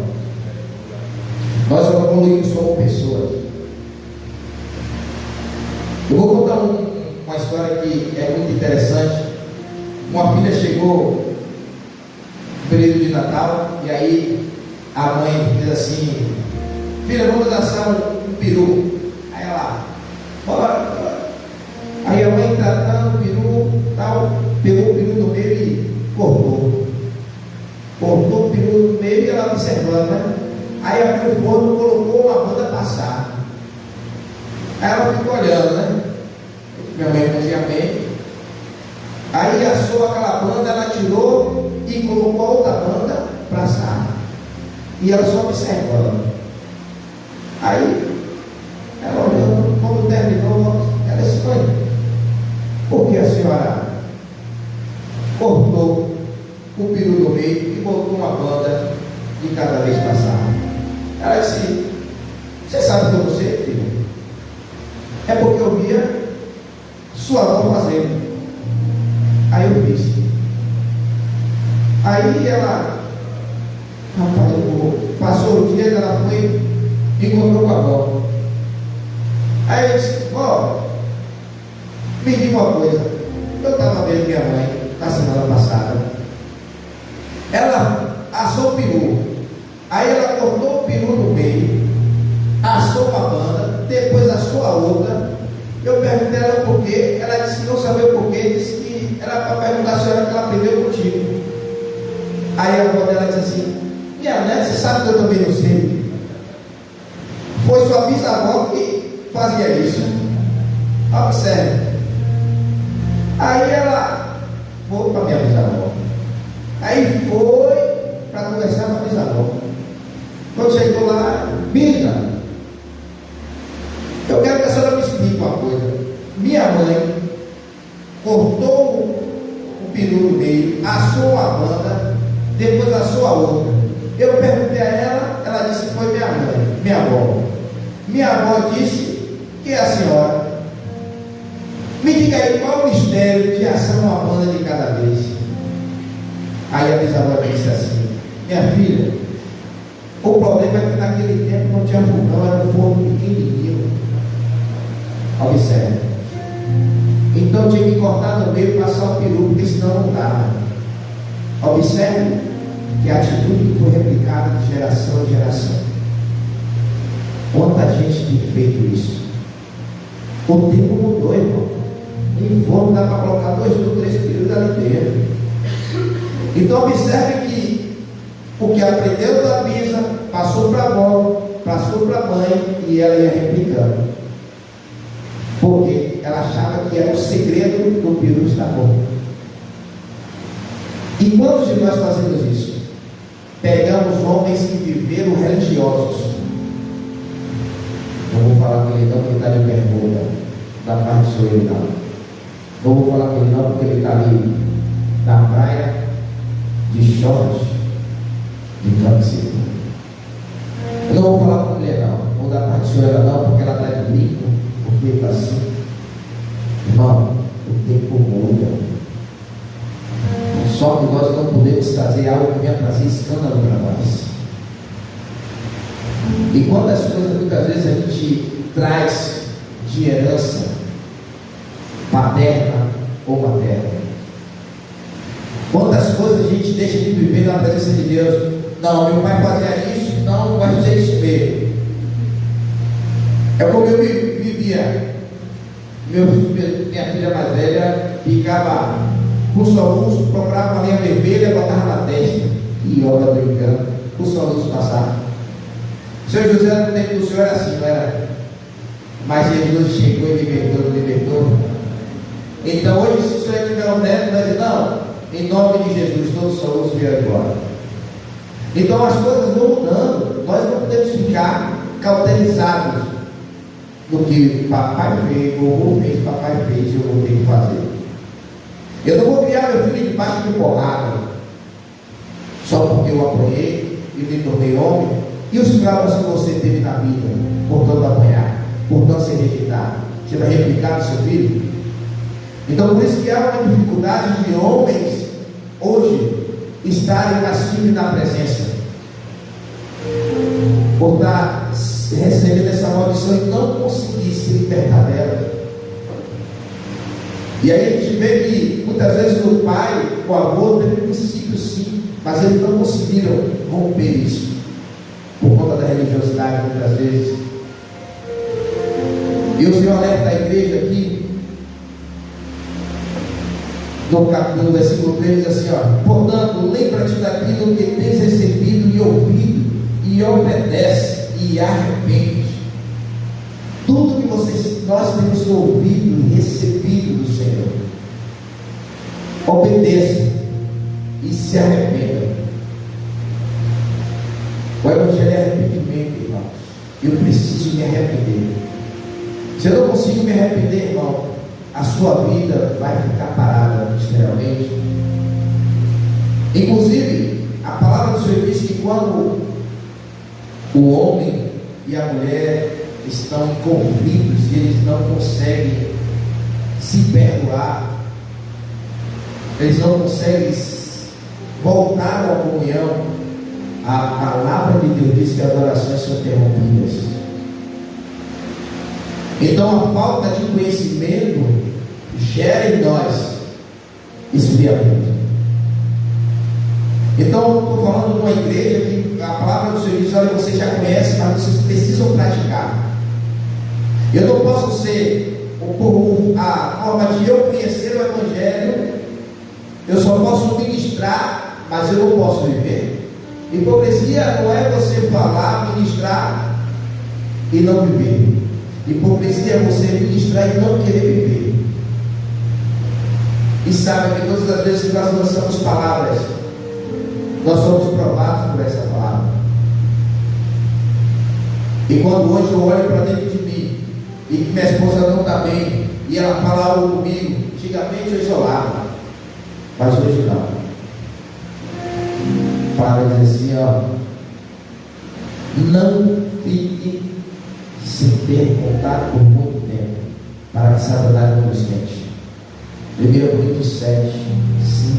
Nós evoluímos como pessoas. Eu vou contar uma história que é muito interessante. Uma filha chegou no período de Natal, e aí a mãe diz assim: filha, vamos assar um peru. Aí ela, bora. Aí a mãe tratando o peru, tal, pegou o peru no meio e cortou o peru no meio, e ela observando, né? Aí abriu o forno, colocou uma banda a passar. Aí ela ficou olhando, né? Minha mãe dizia amém. Aí assou aquela banda, ela tirou e colocou a outra banda para assar. E ela só observando. Aí ela olhando, quando terminou, ela disse: mãe, por que a senhora cortou o peru do meio e botou uma banda de cada vez passar? Ela disse: você sabe o que eu sei, filho? É porque eu via sua avó fazendo. Aí eu fiz. Aí ela, rapaz, passou o dia que ela foi e encontrou com a avó. Aí eu disse: vó, me diga uma coisa. Eu estava vendo minha mãe na semana passada. Ela assou o peru. Aí ela cortou o peru no meio, assou uma banda, depois assou a outra. Eu perguntei a ela por quê. Ela disse que não sabia o porquê. Disse que era para perguntar se era que ela aprendeu contigo. Aí a avó dela disse assim: minha neta, você sabe que eu também não sei. Foi sua bisavó que fazia isso. Observe. Aí ela foi para minha bisavó. Aí foi para conversar com a bisavó. Quando chegou lá: bisa, eu quero que a senhora me explique uma coisa. Minha mãe cortou o peru no meio, assou a banda, depois assou a outra. Eu perguntei a ela, ela disse que foi minha mãe, minha avó. Minha avó disse que a senhora. Me diga aí, qual o mistério de assar uma banda de cada vez? Aí a bisavó disse assim: minha filha, o problema é que naquele tempo não tinha fogão, era um forno pequenininho. Observe. Então tinha que cortar no meio e passar o peru, porque senão não dava. Observe que a atitude que foi replicada de geração em geração. Quanta gente tem feito isso. O tempo mudou, irmão. Em forno dá para colocar 2 ou 3 perus ali dentro. Então observe que o que aprendeu da bisa passou para a avó, passou para a mãe, e ela ia replicando. Porque ela achava que era o segredo do peru estar bom. E quantos de nós fazemos isso? Pegamos homens que viveram religiosos, falar com ele não, porque ele está de pergunta da parte do Senhor, não. Não vou falar com ele não, porque ele está ali na praia de shorts, de camiseta. Eu não vou falar com ele não, ou da parte do Senhor não, porque ela está de brinco, porque ele está assim. Irmão, o tempo muda. Só que nós não podemos trazer algo que venha trazer escândalo para nós. E quantas coisas muitas vezes a gente traz de herança paterna ou materna? Quantas coisas a gente deixa de viver na presença de Deus? Não, meu pai fazia isso, não vai fazer isso mesmo. É como eu vivia. Minha filha mais velha ficava com soluço, procurava uma linha vermelha, botava na testa e obra brincando, com soluço passar. O Senhor José, no tempo do Senhor era assim, não era? Mas Jesus chegou e libertou. Então hoje, se o Senhor tiver um neto, vai dizer, não, em nome de Jesus, todos os soluços vieram embora. Então as coisas vão mudando, nós não podemos ficar cauterizados no que papai fez, vovô fez, papai fez, eu vou ter que fazer. Eu não vou criar meu filho debaixo de porrada, só porque eu apanhei e me tornei homem. E os traumas que você teve na vida, por tanto apanhar, por tanto ser rejeitado, você vai replicar no seu filho? Então, por isso que há uma dificuldade de homens hoje estarem na firme e na presença, por estar recebendo essa maldição e não conseguir se libertar dela. E aí a gente vê que muitas vezes o pai, o avô teve princípios sim, mas eles não conseguiram romper isso, por conta da religiosidade muitas vezes. E o Senhor alerta a igreja aqui, no versículo 3 diz assim, ó: portanto, lembra-te daquilo que tens recebido e ouvido, e obedece e arrepende. Tudo que nós temos ouvido e recebido do Senhor, obedeça e se arrependa. O Evangelho é arrependimento, irmãos. Eu preciso me arrepender. Se eu não consigo me arrepender, irmão, a sua vida vai ficar parada ministerialmente. Inclusive, a palavra do Senhor diz que quando o homem e a mulher estão em conflitos e eles não conseguem se perdoar, eles não conseguem voltar à comunhão, a palavra de Deus diz que as orações são interrompidas. Então a falta de conhecimento gera em nós esfriamento. Então eu estou falando de uma igreja que a palavra do Senhor diz: olha, vocês já conhecem, mas vocês precisam praticar. Eu não posso ser, por a forma de eu conhecer o Evangelho, eu só posso ministrar, mas eu não posso viver. Hipocrisia não é você falar, ministrar e não viver. Hipocrisia é você ministrar e não querer viver. E sabe que todas as vezes que nós lançamos palavras, nós somos provados por essa palavra. E quando hoje eu olho para dentro de mim e que minha esposa não está bem e ela fala algo comigo, antigamente eu isolava, mas hoje não. Para dizer assim, ó: não fique sem ter contato por muito tempo, para que Satanás não nos tente. 1 Coríntios 7, 5.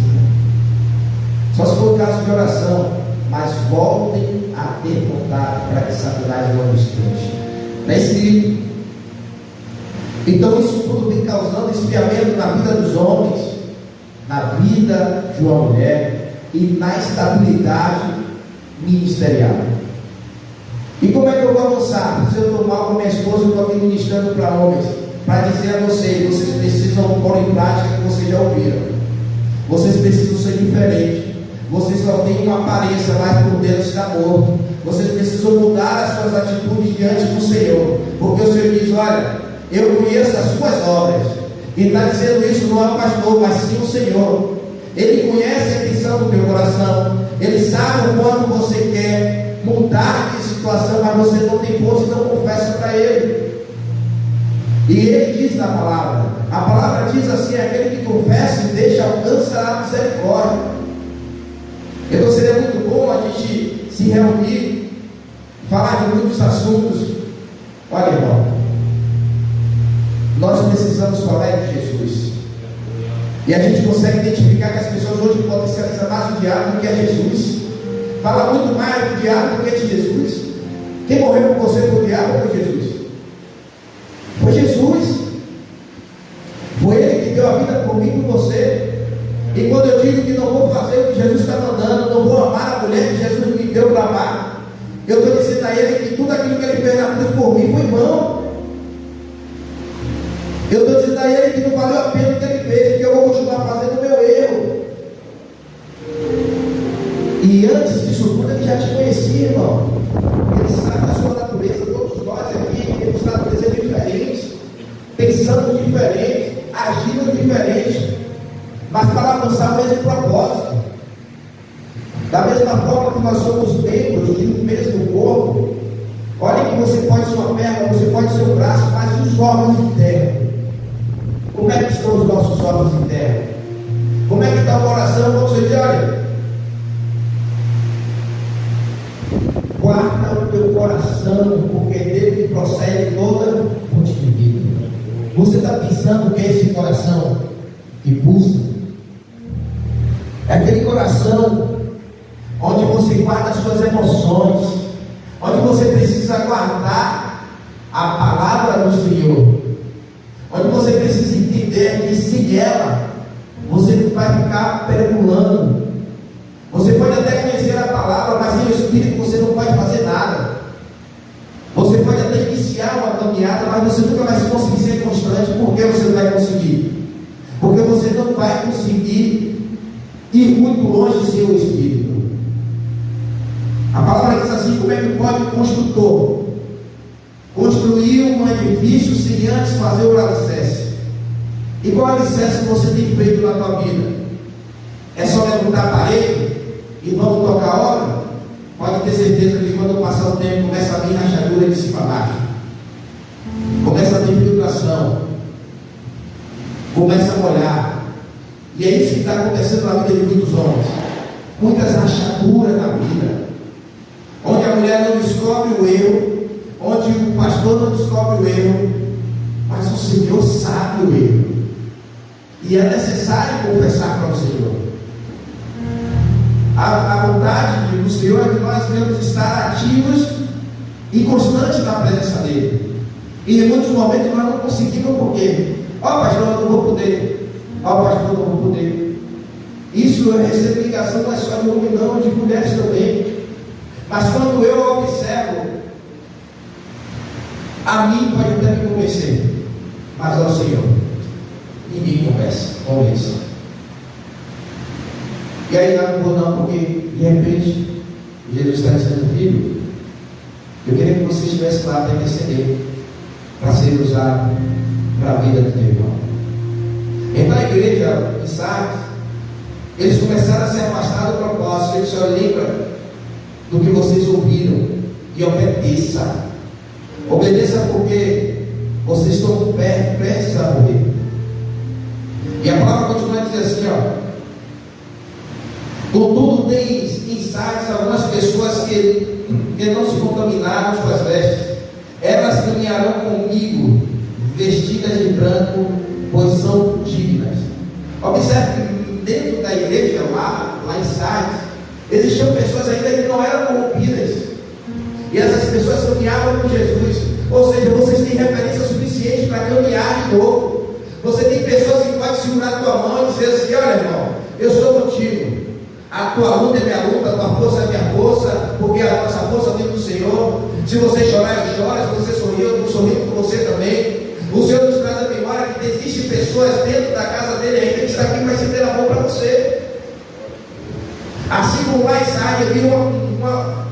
Só se for caso de oração, mas voltem a ter contato, para que Satanás não nos tente. Está escrito. Então isso tudo vem causando esfriamento na vida dos homens, na vida de uma mulher e na estabilidade ministerial. E como é que eu vou avançar? Se eu estou mal com minha esposa, eu estou aqui ministrando para homens, para dizer a vocês precisam pôr em prática o que vocês já ouviram. Vocês precisam ser diferentes. Vocês só têm uma aparência, mas por dentro está morto. Vocês precisam mudar as suas atitudes diante do Senhor, porque o Senhor diz: olha, eu conheço as suas obras. E está dizendo isso não é o pastor, mas sim o Senhor. Ele conhece a intenção do teu coração. Ele sabe o quanto você quer mudar de situação, mas você não tem força e não confessa para Ele. E ele diz na palavra, a palavra diz assim: aquele que confessa e deixa alcança a misericórdia. Então seria muito bom a gente se reunir, falar de muitos assuntos. Olha, irmão, nós precisamos falar de Jesus. E a gente consegue identificar que as pessoas hoje potencializam mais o diabo do que a Jesus. Fala muito mais do diabo do que de Jesus. Quem morreu por você foi o diabo ou foi Jesus? Foi Jesus. Foi Ele que deu a vida por mim e por você. E quando eu digo que não vou fazer o que Jesus está mandando, não vou amar a mulher que Jesus me deu para amar, eu estou dizendo a Ele que tudo aquilo que Ele fez na cruz por mim foi vão. Eu estou dizendo a Ele que não valeu a pena o que Ele fez, que eu vou continuar fazendo o meu erro. E antes disso tudo, Ele já te conhecia, irmão. Ele sabe da sua natureza. Todos nós aqui temos natureza diferente, pensando diferente, agindo diferente, mas para alcançar o mesmo propósito. Da mesma forma que nós somos membros de um mesmo corpo. Olha que você pode ser uma perna, você pode ser um braço, mas os órgãos internos. Como é que estão os nossos órgãos internos? Como é que está o coração? Quando você diz, olha, guarda o teu coração, porque dele que procede toda fonte de vida. Você está pensando que é esse coração que pulsa? É aquele coração onde você guarda as suas emoções, onde você precisa guardar a palavra do Senhor, onde você precisa entender que sem ela você vai ficar perambulando. Você pode até conhecer a palavra, mas sem o Espírito você não pode fazer nada. Você pode até iniciar uma caminhada, mas você nunca vai conseguir ser constante. Por que você não vai conseguir? Porque você não vai conseguir ir muito longe sem o Espírito. A palavra diz assim: como é que pode um construtor construir um edifício sem antes fazer o alicerce? E qual alicerce você tem feito na tua vida? É só levantar a parede e vamos tocar a obra? Pode ter certeza que quando passar o tempo começa a vir rachadura de cima a baixo, começa a ter filtração, começa a molhar. E é isso que está acontecendo na vida de muitos homens. Muitas rachaduras na vida, onde a mulher não descobre o erro, onde o pastor não descobre o erro, mas o Senhor sabe o erro, e é necessário confessar para o Senhor. A vontade do Senhor é que nós devemos estar ativos e constantes na presença dEle. E em muitos momentos nós não conseguimos, porque pastor, eu não vou poder, pastor, eu não vou poder. Isso eu recebo ligação não é só de homem, não, de mulheres também. Mas quando eu observo, a mim pode até me convencer, mas ao Senhor ninguém convence. E aí não vou não, porque de repente Jesus está dizendo: filho, eu queria que você estivesse lá para interceder, para ser usado para a vida do teu irmão. Então a igreja em Sardes, eles começaram a se afastar do propósito. Eles só lembram do que vocês ouviram e obedeça. Obedeça porque vocês estão prestes a morrer. E a palavra continua a dizer assim, contudo tem em Sardes algumas pessoas que não se contaminaram com as vestes. Elas caminharão comigo vestidas de branco, pois são dignas. Observe que dentro da igreja lá em Sardes existiam pessoas ainda que não eram corrompidas, e essas pessoas caminhavam com Jesus. Ou seja, vocês têm referência suficiente para caminhar de novo. Você tem pessoas que podem segurar a tua mão e dizer assim: olha, irmão, eu sou contigo. A tua luta é minha luta, a tua força é minha força, porque a nossa força vem do Senhor. Se você chorar, eu choro. Se você sorrir, eu estou sorrindo com você também. O Senhor nos traz a memória que existem pessoas dentro da casa dele ainda que está aqui para estender a mão para você. Assim como lá em Sardes havia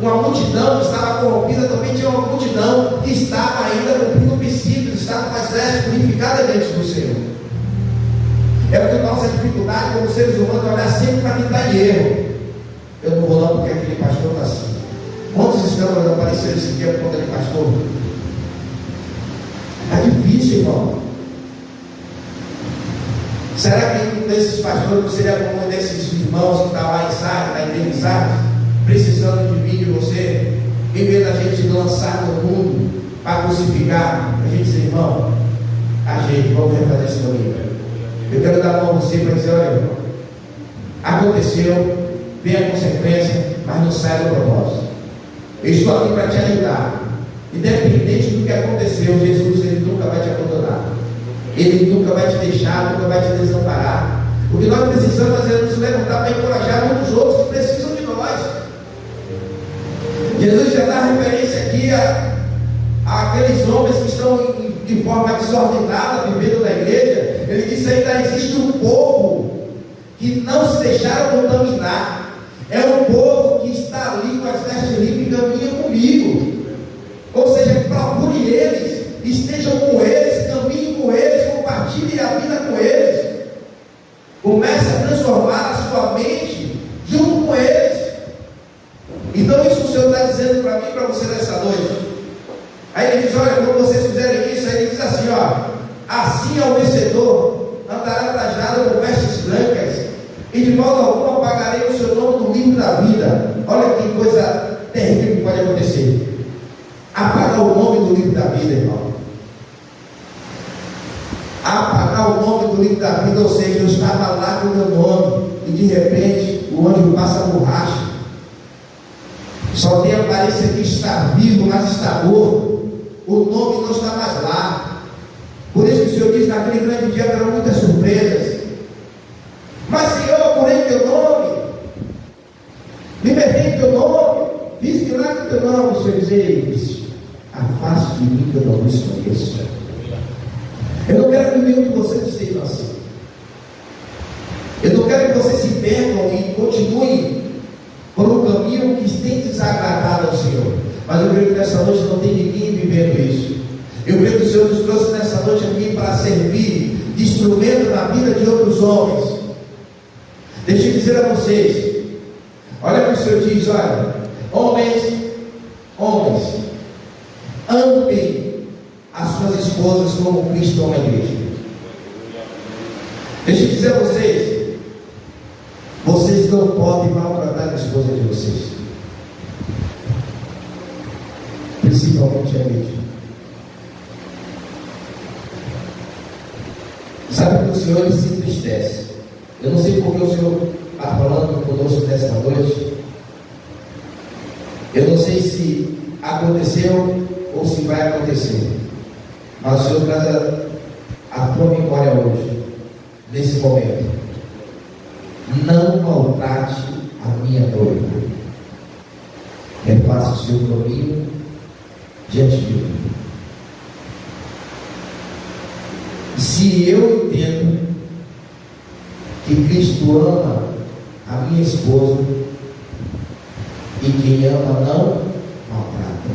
uma multidão que estava corrompida, também tinha uma multidão que estava ainda cumprindo princípios, estava com as vestes purificadas diante do Senhor. É o que a nossa dificuldade como seres humanos é olhar sempre para quem está em erro. Eu não vou não porque aquele pastor está assim. Quantos escândalos apareceram esse dia por conta de pastor? Está difícil, irmão. Será que um desses pastores seria como um desses irmãos que está lá em Sardes, na igreja de Sardes, precisando de mim, de você, em vez da gente lançar no mundo para crucificar, a gente dizer, irmão, a gente, vamos refazer esse domingo. Eu quero dar a mão a você para dizer, olha, irmão, aconteceu, vem a consequência, mas não sai do propósito. Eu estou aqui para te ajudar. Independente do que aconteceu, Jesus, Ele nunca vai te abandonar. Ele nunca vai te deixar, nunca vai te desamparar. O que nós precisamos é nos levantar para encorajar uns dos outros que precisam de nós. Jesus já dá referência aqui àqueles homens que estão de forma desordenada vivendo na igreja. Ele disse: ainda existe um povo que não se deixaram contaminar. É um povo que está ali com as vestes limpas e caminha comigo. Ou seja, procure eles, estejam com eles, caminhem com eles, compartilhem a vida com eles. Comece a transformar a sua mente junto com eles. Então isso o Senhor está dizendo para mim e para você nessa noite. Aí ele diz: olha, quando vocês fizerem isso, aí ele diz assim, ó: assim é o vencedor, andará trajado com vestes brancas, e de modo algum apagarei o seu nome do livro da vida. Olha que coisa terrível que pode acontecer. Apagar o nome do livro da vida, irmão. Apagar o nome do livro da vida, ou seja, eu estava lá com o meu nome, e de repente o anjo passa a borracha. Só tem a aparência que está vivo, mas está morto. O nome não está mais lá. Por isso que o Senhor diz: naquele grande dia haverá muitas surpresas. Mas, Senhor, curei teu nome, libertei teu nome, fiz milagre teu nome. O Senhor diz: afaste de mim que eu não vos conheço. Eu não quero que nenhum de vocês esteja assim. Eu não quero que vocês se percam e continuem por um caminho que tem desagradado ao Senhor. Mas eu creio que nessa noite não tem ninguém vivendo isso. Eu creio que o Senhor nos trouxe nessa noite aqui para servir de instrumento na vida de outros homens. Deixa eu dizer a vocês, olha o que o Senhor diz: olha, homens, amem as suas esposas como Cristo ama a igreja. Deixa eu dizer a vocês, vocês não podem maltratar a esposa de vocês, principalmente a igreja. Sabe que o Senhor ele se entristece. Eu não sei porque o Senhor está falando conosco nesta noite. Eu não sei se aconteceu ou se vai acontecer, mas o Senhor traz a tua memória hoje, nesse momento. Não maltrate a minha noiva. Refaça o seu caminho diante de mim. Se eu entendo que Cristo ama a minha esposa, e quem ama não maltrata.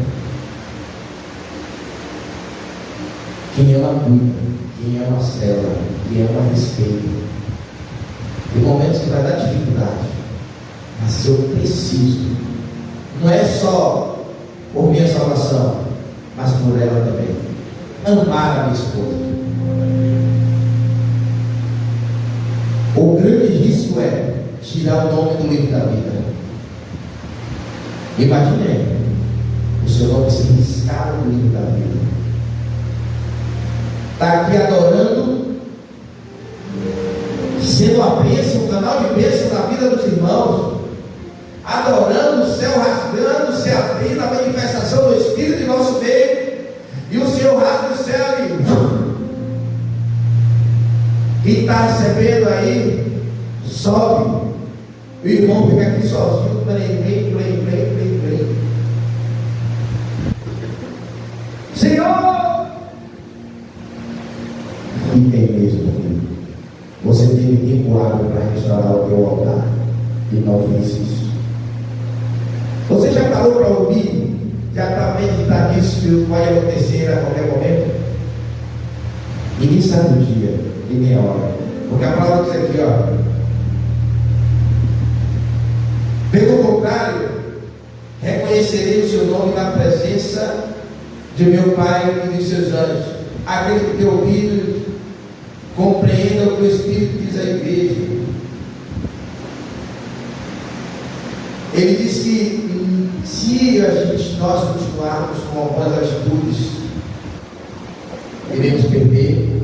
Quem ama cuida, quem ama cela, quem ama respeita. Tem momentos que vai dar dificuldade, mas eu preciso, não é só por minha salvação, mas por ela também, amar a minha esposa. O grande risco é tirar o nome do livro da vida. Imagine o seu nome ser riscado do livro da vida. Está aqui adorando, sendo a bênção, um canal de bênção na vida dos irmãos, adorando, o céu rasgando, se abrindo, a manifestação do Espírito em nosso meio, e o Senhor rasga o céu e quem está recebendo aí sobe, o irmão fica aqui sozinho, play. Senhor, fica aí mesmo, filho. Você teve tempo hábil para restaurar o teu altar e não fez isso. Você já parou para ouvir, já para meditar nisso que vai acontecer a qualquer momento? Ninguém sabe o dia e nem a hora, porque a palavra diz aqui, ó: pelo contrário, reconhecerei o seu nome na presença de meu Pai e de seus anjos. Aquele que tem ouvido, compreenda o que o Espírito diz à igreja. Ele diz que se nós continuarmos com algumas atitudes, iremos perder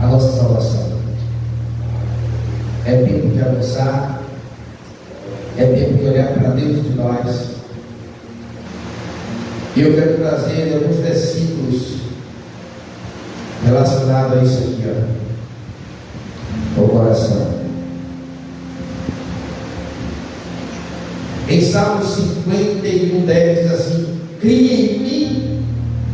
a nossa salvação. É tempo de avançar, é tempo de olhar para dentro de nós. E eu quero trazer alguns versículos relacionados a isso aqui, ó, o coração. Em Salmo 51:10 diz assim: cria em mim,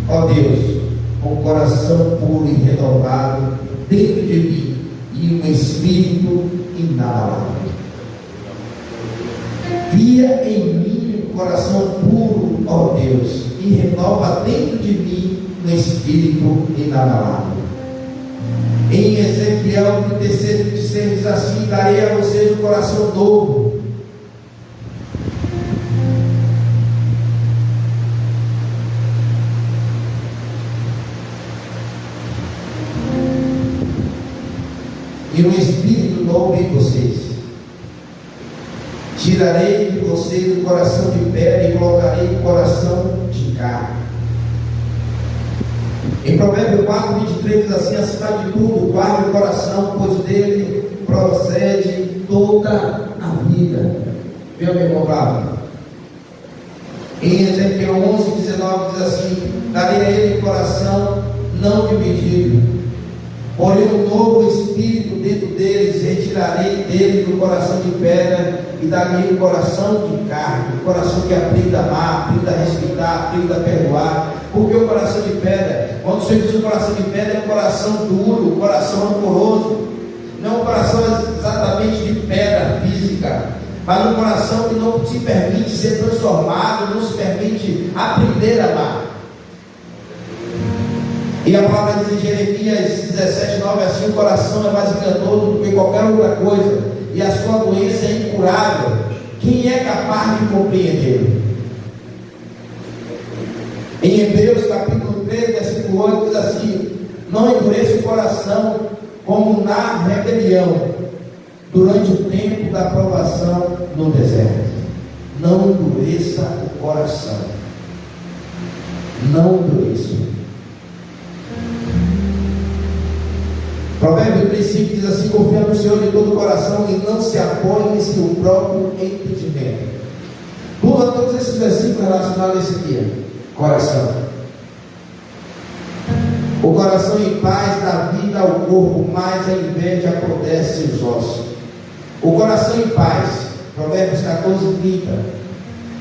ó Deus, um coração puro e renovado dentro de mim, e um espírito inabalável. Cria em mim um coração puro, ó Deus, e renova dentro de mim um espírito inabalável. Em Ezequiel 36:26 diz assim: darei a vocês um coração novo. E um espírito novo em vocês. Tirarei de vocês o coração de pedra e colocarei o coração de carne. Em Provérbios 4:23 diz assim: acima de tudo, guarde o coração, pois dele procede toda a vida. Meu irmão bravo. Em Ezequiel 11:19 diz assim: darei a ele o coração não dividido, porém um novo espírito dentro deles, retirarei dele do coração de pedra e darei um coração de carne, um coração que aprenda a amar, aprenda a respeitar, aprenda a perdoar. Porque o coração de pedra, quando você diz o coração de pedra, é um coração duro, um coração rancoroso, não um coração exatamente de pedra física, mas um coração que não se permite ser transformado, não se permite aprender a amar. E a palavra diz em Jeremias 17:9 assim: o coração é mais enganoso do que qualquer outra coisa, e a sua doença é incurável. Quem é capaz de compreender? Em Hebreus capítulo 3, versículo 8 diz assim: não endureça o coração como na rebelião, durante o tempo da provação no deserto. Não endureça o coração. Não endureça. Provérbios 3:5 diz assim: confia no Senhor de todo o coração e não se apoie em seu próprio entendimento. Pula todos esses versículos relacionados a esse dia. Coração. O coração em paz dá vida ao corpo, mas a inveja apodrece os ossos. O coração em paz, Provérbios 14:30,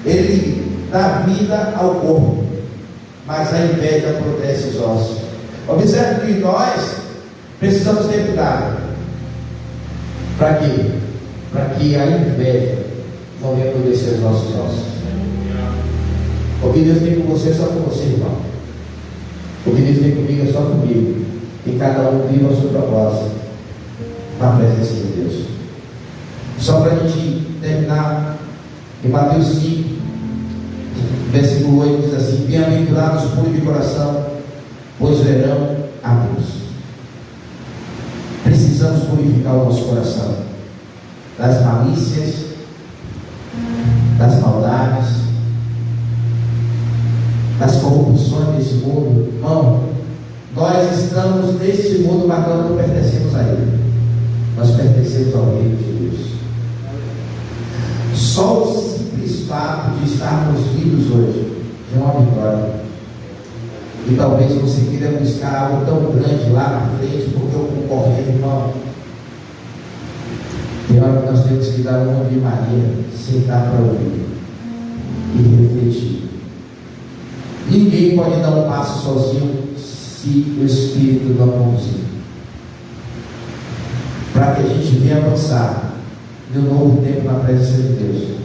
ele dá vida ao corpo, mas a inveja apodrece os ossos. Observe que nós precisamos ter cuidado. Para quê? Para que a inveja não venha apodrecer os nossos ossos. O que Deus tem com você é só com você, irmão. O que Deus tem comigo é só comigo. E cada um viva o seu propósito na presença de Deus. Só para a gente terminar, em Mateus 5, versículo 8 diz assim: bem-aventurados os puros de coração, pois verão a Deus. Precisamos purificar o nosso coração das malícias, das maldades, das corrupções desse mundo. Irmão, nós estamos neste mundo, mas nós não pertencemos a ele. Nós pertencemos ao reino de Deus. Só o simples fato de estarmos vivos hoje é uma vitória. E talvez você queira buscar algo tão grande lá na frente, porque eu concorrendo, irmão. Tem hora que nós temos que dar uma de Maria, sentar para ouvir e refletir. Ninguém pode dar um passo sozinho se o Espírito não conduzir. Para que a gente venha avançar de um novo tempo na presença de Deus,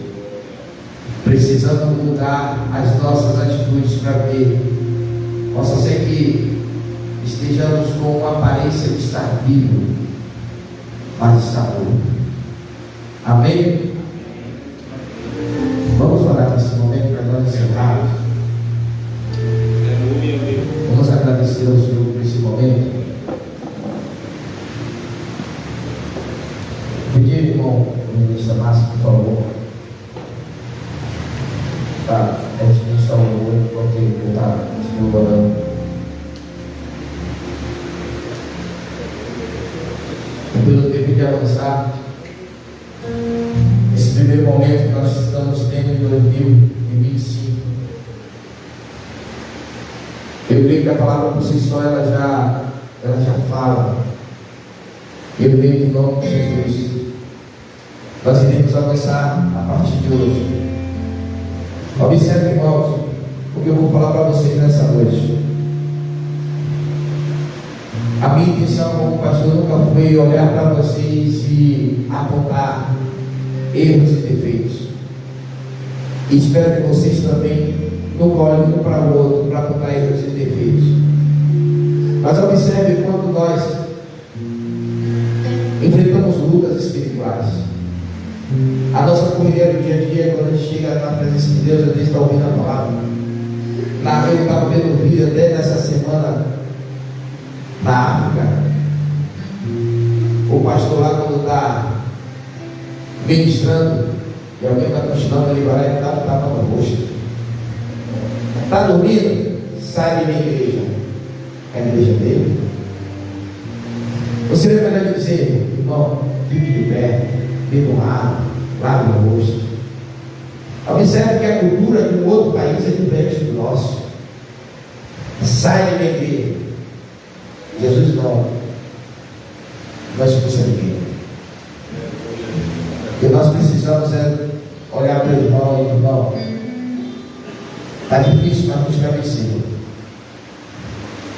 precisamos mudar as nossas atitudes para ver. Possa ser que estejamos com uma aparência de estar vivo, mas está morto. Amém? Vamos orar nesse momento para nós encerrarmos. Vamos agradecer. agradecer ao Senhor por esse momento. Pedir, irmão, ministra Márcio, por favor. Tá, antes de iniciar o louvor, porque eu estava orando. Pelo tempo de avançar, esse primeiro momento que nós estamos tendo em 2025, eu creio que a palavra por si só ela já fala. Eu creio que em nome de Jesus nós iremos avançar a partir de hoje. Observe, irmãos, o que eu vou falar para vocês nessa noite. A minha intenção como pastor nunca foi olhar para vocês e apontar erros e defeitos. E espero que vocês também nunca olhem um para o outro para apontar erros e defeitos. Mas observe quando nós enfrentamos lutas espirituais. A nossa correria do dia a dia, quando a gente chega na presença de Deus, a gente está ouvindo a palavra. Eu estava vendo um vídeo até nessa semana na África. O pastor lá, quando está ministrando e alguém está cochilando, ele vai lá e dá um tapa no rosto. Está dormindo? Sai de minha igreja. É a igreja dele. Você vai melhor dizer, irmão, fique de pé, beba água, lave o rosto. Observe que a cultura de um outro país é diferente do nosso. Sai de minha igreja. Jesus não expulsa ninguém. O que nós precisamos é olhar para o irmão e irmão. Está difícil, mas nos vai vencer.